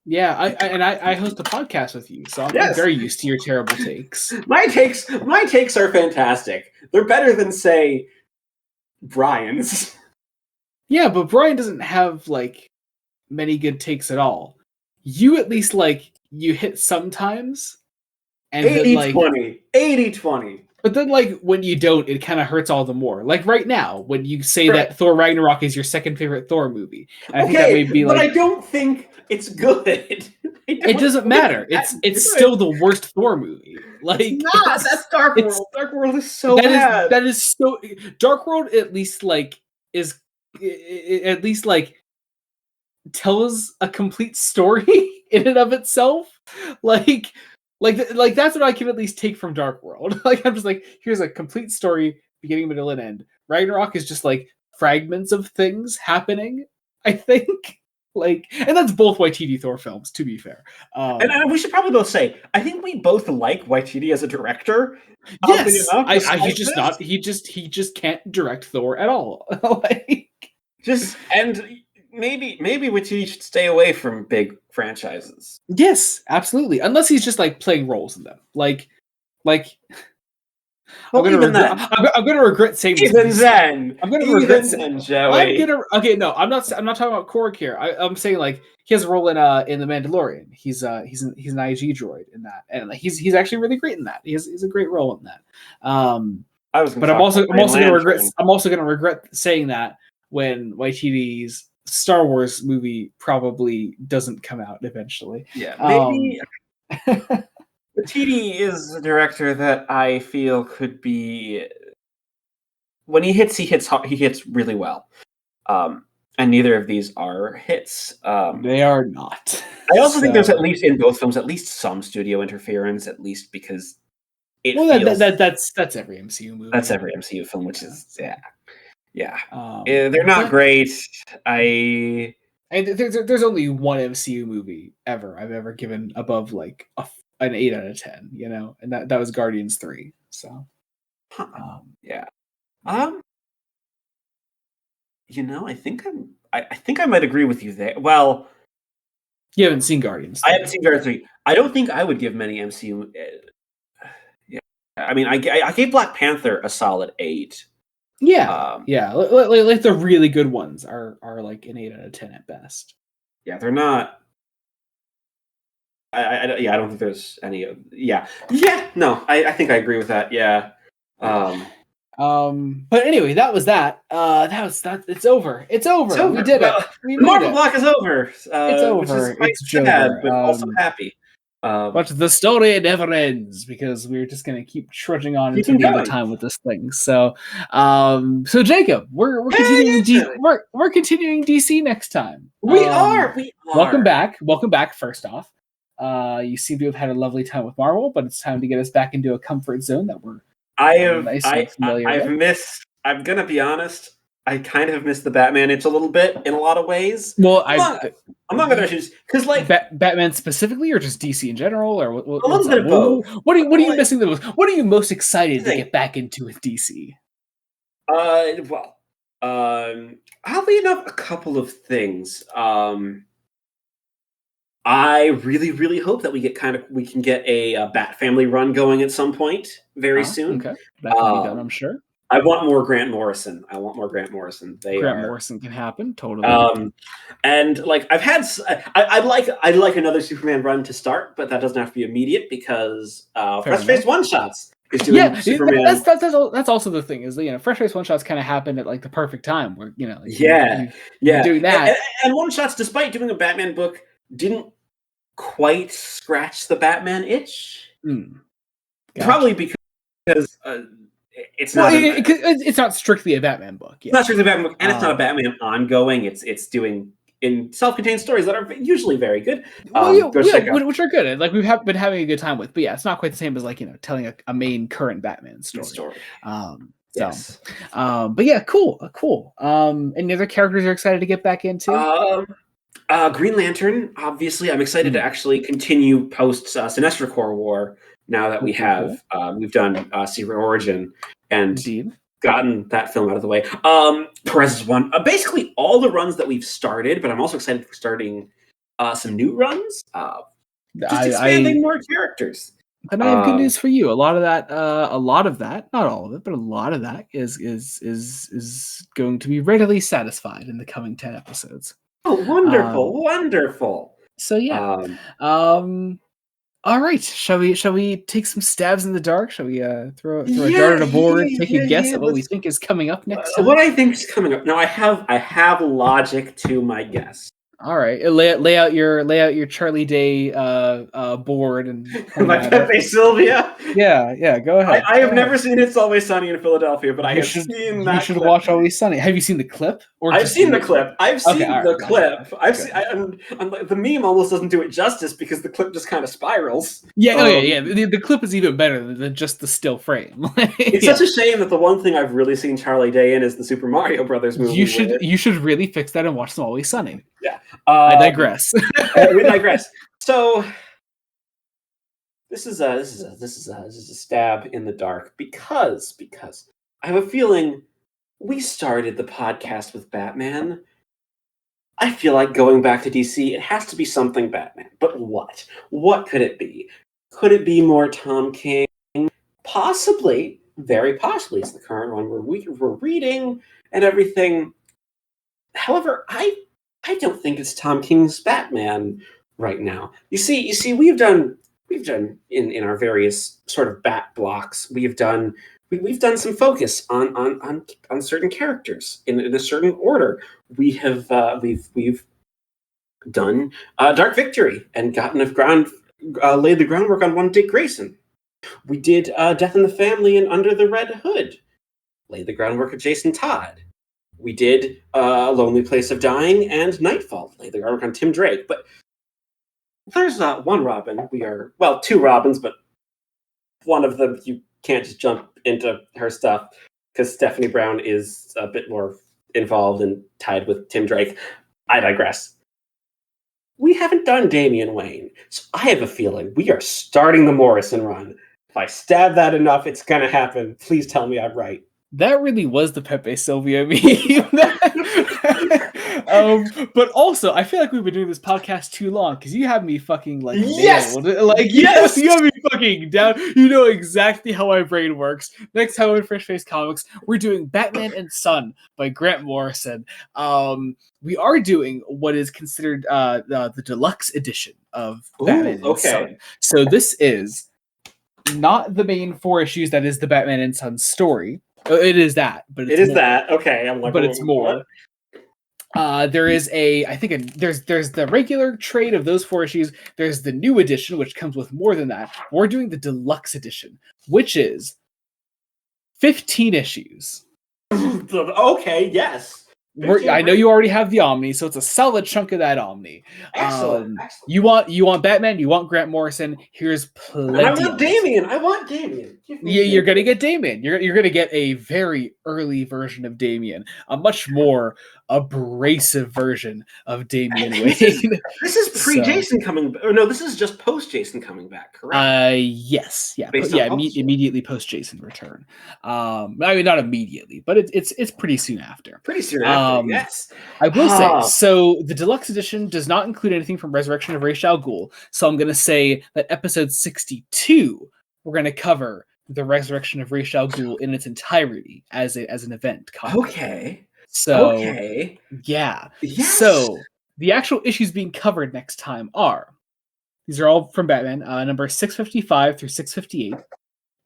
Yeah, I host a podcast with you, so I'm very used to your terrible takes. My takes are fantastic. They're better than, say, Brian's. Yeah, but Brian doesn't have like many good takes at all. You at least you hit sometimes, and 80-20. 80-20. But then, when you don't, it kind of hurts all the more. Like right now, when you say that Thor Ragnarok is your second favorite Thor movie, I think that may be but I don't think it's good. It doesn't matter. It's still the worst Thor movie. It's not. That's Dark World. Dark World is so bad. That is so. Dark World at least tells a complete story in and of itself. Like that's what I can at least take from Dark World. I'm just here's a complete story, beginning, middle, and end. Ragnarok is just fragments of things happening, I think. And that's both Waititi Thor films, to be fair. And we should probably both say, I think we both like Waititi as a director. Yes, he just can't direct Thor at all. Maybe Waititi should stay away from big franchises. Yes, absolutely. Unless he's just playing roles in them. I'm gonna regret saying this. Even then, I'm gonna regret saying Joey. I'm not talking about Korg here. I'm saying he has a role in The Mandalorian. He's an IG droid in that, and he's actually really great in that. He's a great role in that. I'm also gonna regret saying that when Waititi's Star Wars movie probably doesn't come out eventually. Yeah, maybe. Waititi is a director that I feel could be. When he hits really well. And neither of these are hits. They are not. I also think there's at least in both films at least some studio interference, at least because that's every MCU movie. That's every MCU film, which is yeah. They're not great. There's only one MCU movie ever I've ever given above an 8 out of 10, and that was Guardians 3. So, yeah. I think I might agree with you there. Well, you haven't seen Guardians 3. I haven't seen Guardians 3. I don't think I would give many MCU. Yeah, I mean, I gave Black Panther a solid 8. Yeah, the really good ones are an 8 out of 10 at best. Yeah, they're not. I don't think there's any. No, I think I agree with that. Yeah. But anyway, that was that. That. It's over. It's over. We did it. We the Marvel block is over. It's over. Which is quite it's sad, but also happy. But the story never ends because we're just going to keep trudging on until the end of time with this thing. So, so Jacob, we're continuing. We're continuing DC next time. We are. Welcome back. First off, you seem to have had a lovely time with Marvel, but it's time to get us back into a comfort zone that we're. I've missed. I'm gonna be honest. I kind of missed the Batman itch a little bit in a lot of ways. Well, among other issues, because like Batman specifically, or just DC in general, or a little bit of both. What are you missing the most? What are you most excited to get back into with DC? Oddly enough, a couple of things. I really, really hope that we can get a Bat Family run going at some point very soon. Okay, that can be done, I'm sure. I want more Grant Morrison. Grant Morrison can happen totally. And like I'd like another Superman run to start, but that doesn't have to be immediate because Fresh Face One Shots is doing Superman. That's also the thing is Fresh Face One Shots kind of happened at like the perfect time where you're doing that and One Shots, despite doing a Batman book, didn't quite scratch the Batman itch. Gotcha. Probably because. It's not strictly a Batman book. Yeah. It's not strictly a Batman book, and it's not a Batman ongoing. It's doing in self-contained stories that are usually very good. Which are good. Like we've been having a good time with. But yeah, it's not quite the same as like telling a main current Batman story. Yes. But yeah, cool. Any other characters you're excited to get back into? Green Lantern. Obviously, I'm excited to actually continue post Sinestro Corps War. Now that we have, we've done Secret Origin and gotten that film out of the way. Perez is one. Basically, all the runs that we've started, but I'm also excited for starting some new runs. Just expanding more characters. And I have good news for you. A lot of that, not all of it, but a lot of that is going to be readily satisfied in the coming 10 episodes. Oh, wonderful! So yeah. All right, shall we take some stabs in the dark? Shall we throw a dart at a board, take a guess at what we think is coming up next time? What I think is coming up. Now I have logic to my guess. All right, lay out your Charlie Day board and my Pepe Sylvia. Yeah, go ahead. I have never seen It's Always Sunny in Philadelphia, but I have seen that. You should watch Always Sunny. Have you seen the clip? I've seen the clip. The meme almost doesn't do it justice because the clip just kind of spirals. Yeah. The clip is even better than just the still frame. It's such a shame that the one thing I've really seen Charlie Day in is the Super Mario Brothers movie. You should really fix that and watch some Always Sunny. Yeah. I digress. We digress. So this is a stab in the dark because I have a feeling we started the podcast with Batman. I feel like going back to DC, it has to be something Batman. But what? What could it be? Could it be more Tom King? Possibly. Very possibly. It's the current one we're reading and everything. However, I don't think it's Tom King's Batman right now. You see, we've done in our various sort of Bat blocks. We've done some focus on certain characters in a certain order. We've done Dark Victory and laid the groundwork on one Dick Grayson. We did Death in the Family and Under the Red Hood, laid the groundwork of Jason Todd. We did A Lonely Place of Dying and Nightfall, laid the groundwork on Tim Drake. But there's one Robin. Two Robins, but one of them you can't just jump into her stuff because Stephanie Brown is a bit more involved and tied with Tim Drake. I digress. We haven't done Damian Wayne, so I have a feeling we are starting the Morrison run. If I stab that enough, it's going to happen. Please tell me I'm right. That really was the Pepe Sylvia meme. But also, I feel like we've been doing this podcast too long because you have me fucking like nailed. Like yes, you have me fucking down. You know exactly how my brain works. Next time on Fresh Face Comics, we're doing Batman and Son by Grant Morrison. We are doing what is considered the deluxe edition of Batman and Son. So this is not the main 4 issues that is the Batman and Son story. It is that, but it's more. That. Okay, I'm like, but it's more. There is there's the regular trade of those 4 issues. There's the new edition, which comes with more than that. We're doing the deluxe edition, which is 15 issues. Okay, yes. I know you already have the Omni, so it's a solid chunk of that Omni. Excellent. You want Batman, you want Grant Morrison. Here's plenty. I want Damian. You're gonna get Damian. You're gonna get a very early version of Damian, a much more abrasive version of Damian Wayne. This is pre-Jason coming. Or no, this is just post-Jason coming back. Correct. Yes, yeah, immediately post-Jason return. I mean, not immediately, but it's pretty soon after. Yes. I will say, so the deluxe edition does not include anything from Resurrection of Ra's al Ghul. So I'm gonna say that episode 62, we're gonna cover the Resurrection of Ra's al Ghul in its entirety as an event. Okay. So yeah. Yes. So the actual issues being covered next time are, these are all from Batman, number 655 through 658,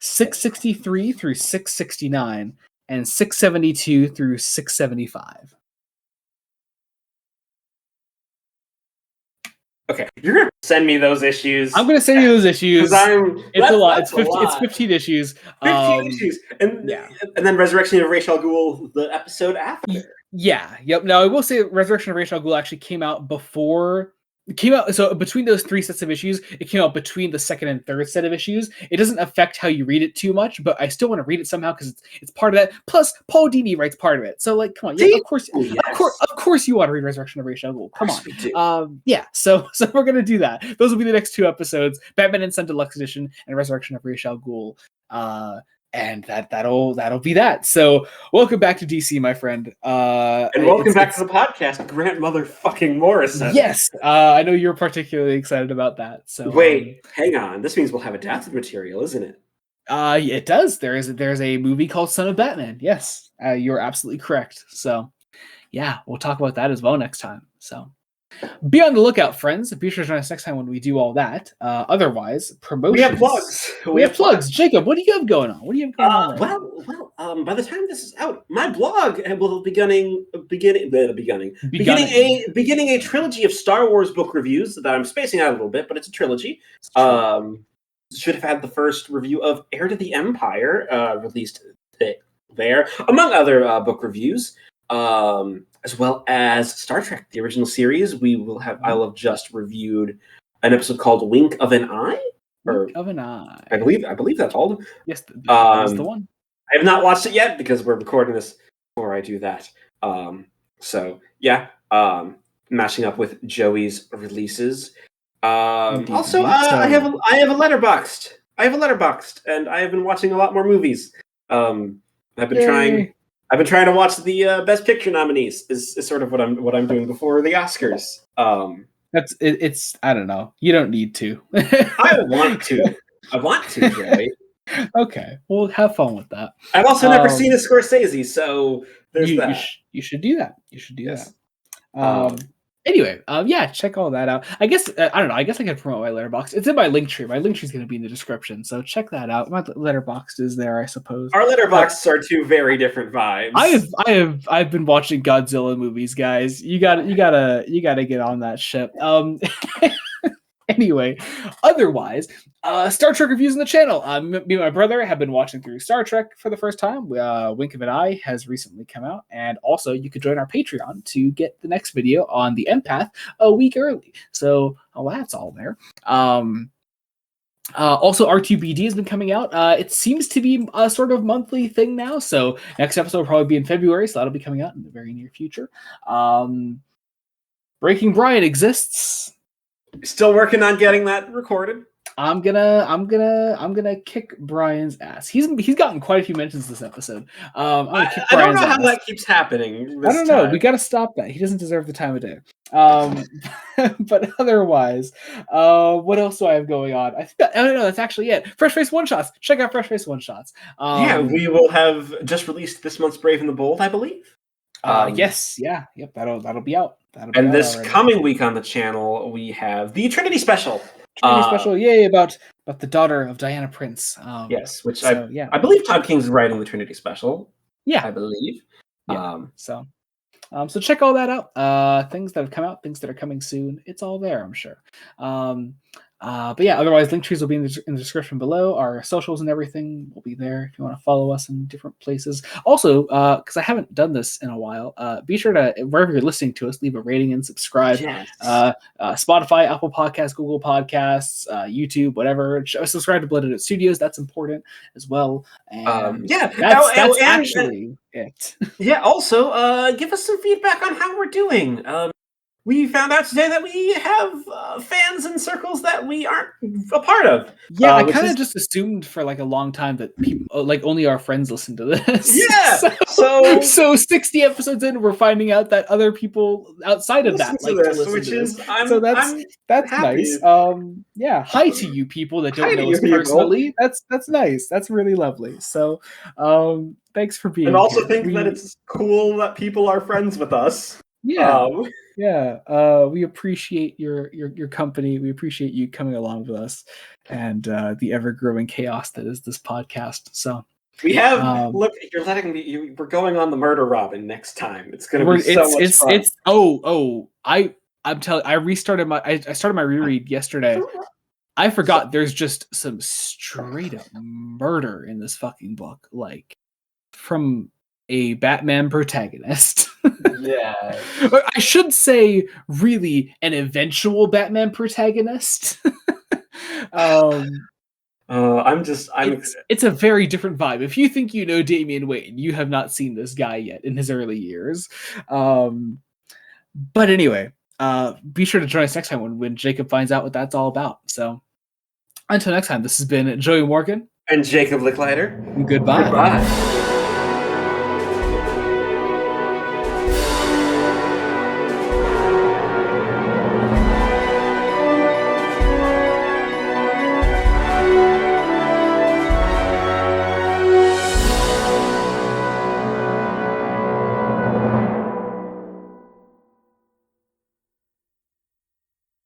663 through 669, and 672 through 675. Okay, you're gonna send me those issues. I'm gonna send you those issues. It's a lot. It's 15 issues. 15 issues, and then Resurrection of Ra's al Ghul, the episode after. Yeah. Yep. Now I will say, Resurrection of Ra's al Ghul actually came out before. So between those 3 sets of issues, it came out between the second and third set of issues. It doesn't affect how you read it too much, but I still want to read it somehow because it's part of that. Plus, Paul Dini writes part of it, so like, come on, yeah, of course, you want to read Resurrection of Ra's al Ghul. Come on, yeah. So we're gonna do that. Those will be the next 2 episodes: Batman and Son Deluxe Edition and Resurrection of Ra's al Ghul. And that'll be that. So welcome back to DC, my friend. And welcome back to the podcast, Grant motherfucking Morrison. Yes, I know you're particularly excited about that. So wait, hang on. This means we'll have adapted material, isn't it? It does. There's a movie called Son of Batman. Yes, you're absolutely correct. So yeah, we'll talk about that as well next time. So be on the lookout, friends. Be sure to join us next time when we do all that. Otherwise, promotions. We have plugs. We have plugs. Jacob, what do you have going on? On? Well, by the time this is out, my blog will be beginning a trilogy of Star Wars book reviews that I'm spacing out a little bit, but it's a trilogy. Should have had the first review of Heir to the Empire released there, among other book reviews. As well as Star Trek, the original series. I'll have just reviewed an episode called Wink of an Eye. Wink of an Eye. I believe that's called. Yes, that's the one. I have not watched it yet because we're recording this before I do that. So yeah, matching up with Joey's releases. Also, I have a Letterboxd. And I have been watching a lot more movies. I've been trying to watch the Best Picture nominees. Is sort of what I'm doing before the Oscars. It's I don't know. You don't need to. I want to, Joey. Okay, well, have fun with that. I've also never seen a Scorsese, so there's that. You should do that. That. Anyway, yeah, check all that out. I guess I don't know. I guess I can promote my Letterboxd. It's in my link tree. My link tree is going to be in the description, so check that out. My Letterboxd is there, I suppose. Our Letterboxds are 2 very different vibes. I've been watching Godzilla movies, guys. You gotta get on that ship. Anyway, otherwise, Star Trek reviews on the channel. Me and my brother have been watching through Star Trek for the first time. Wink of an Eye has recently come out, and also you could join our Patreon to get the next video on the Empath a week early. So that's all there. Also, R2BD has been coming out. It seems to be a sort of monthly thing now. So next episode will probably be in February, so that'll be coming out in the very near future. Breaking Brian exists. Still working on getting that recorded. I'm gonna kick Brian's ass. He's gotten quite a few mentions this episode. I'm gonna kick Brian's ass. I don't know how that keeps happening. I don't know. We got to stop that. He doesn't deserve the time of day. But otherwise, what else do I have going on? I don't know. That's actually it. Fresh Face One Shots. Check out Fresh Face One Shots. Yeah, we will have just released this month's Brave and the Bold, I believe. Yes, yeah, yep. That'll be out. This coming week on the channel, we have the Trinity Special. Trinity Special, yay! About the daughter of Diana Prince. Yes, which I believe Todd King's writing the Trinity Special. Yeah, I believe. Yeah. So check all that out. Things that have come out, things that are coming soon. It's all there, I'm sure. But yeah, otherwise, link trees will be in the description below. Our socials and everything will be there if you want to follow us in different places. Also, because I haven't done this in a while, be sure to, wherever you're listening to us, leave a rating and subscribe. Yes. Spotify, Apple Podcasts, Google Podcasts, YouTube, whatever. Subscribe to Blooded Studios. That's important as well. And that's actually it. Yeah, also, give us some feedback on how we're doing. We found out today that we have fans in circles that we aren't a part of. Yeah, I kind of just assumed for like a long time that people, like only our friends listen to this. Yeah. So 60 episodes in, we're finding out that other people outside of that like to listen to this. That's nice. Yeah. Hi to you people that don't know us personally. That's nice. That's really lovely. So, thanks for being. And also think that it's cool that people are friends with us. Yeah. We appreciate your company. We appreciate you coming along with us and the ever-growing chaos that is this podcast. So we have look, you're letting me. We're going on the Murder Robin next time. It's going to be so much fun. I'm telling. I started my reread yesterday. I forgot there's just some straight up murder in this fucking book, like from a Batman protagonist. Yeah. I should say really an eventual Batman protagonist. It's a very different vibe. If you think you know Damian Wayne, you have not seen this guy yet in his early years. But anyway, be sure to join us next time when Jacob finds out what that's all about. So until next time, this has been Joey Morgan and Jacob Licklider. Goodbye.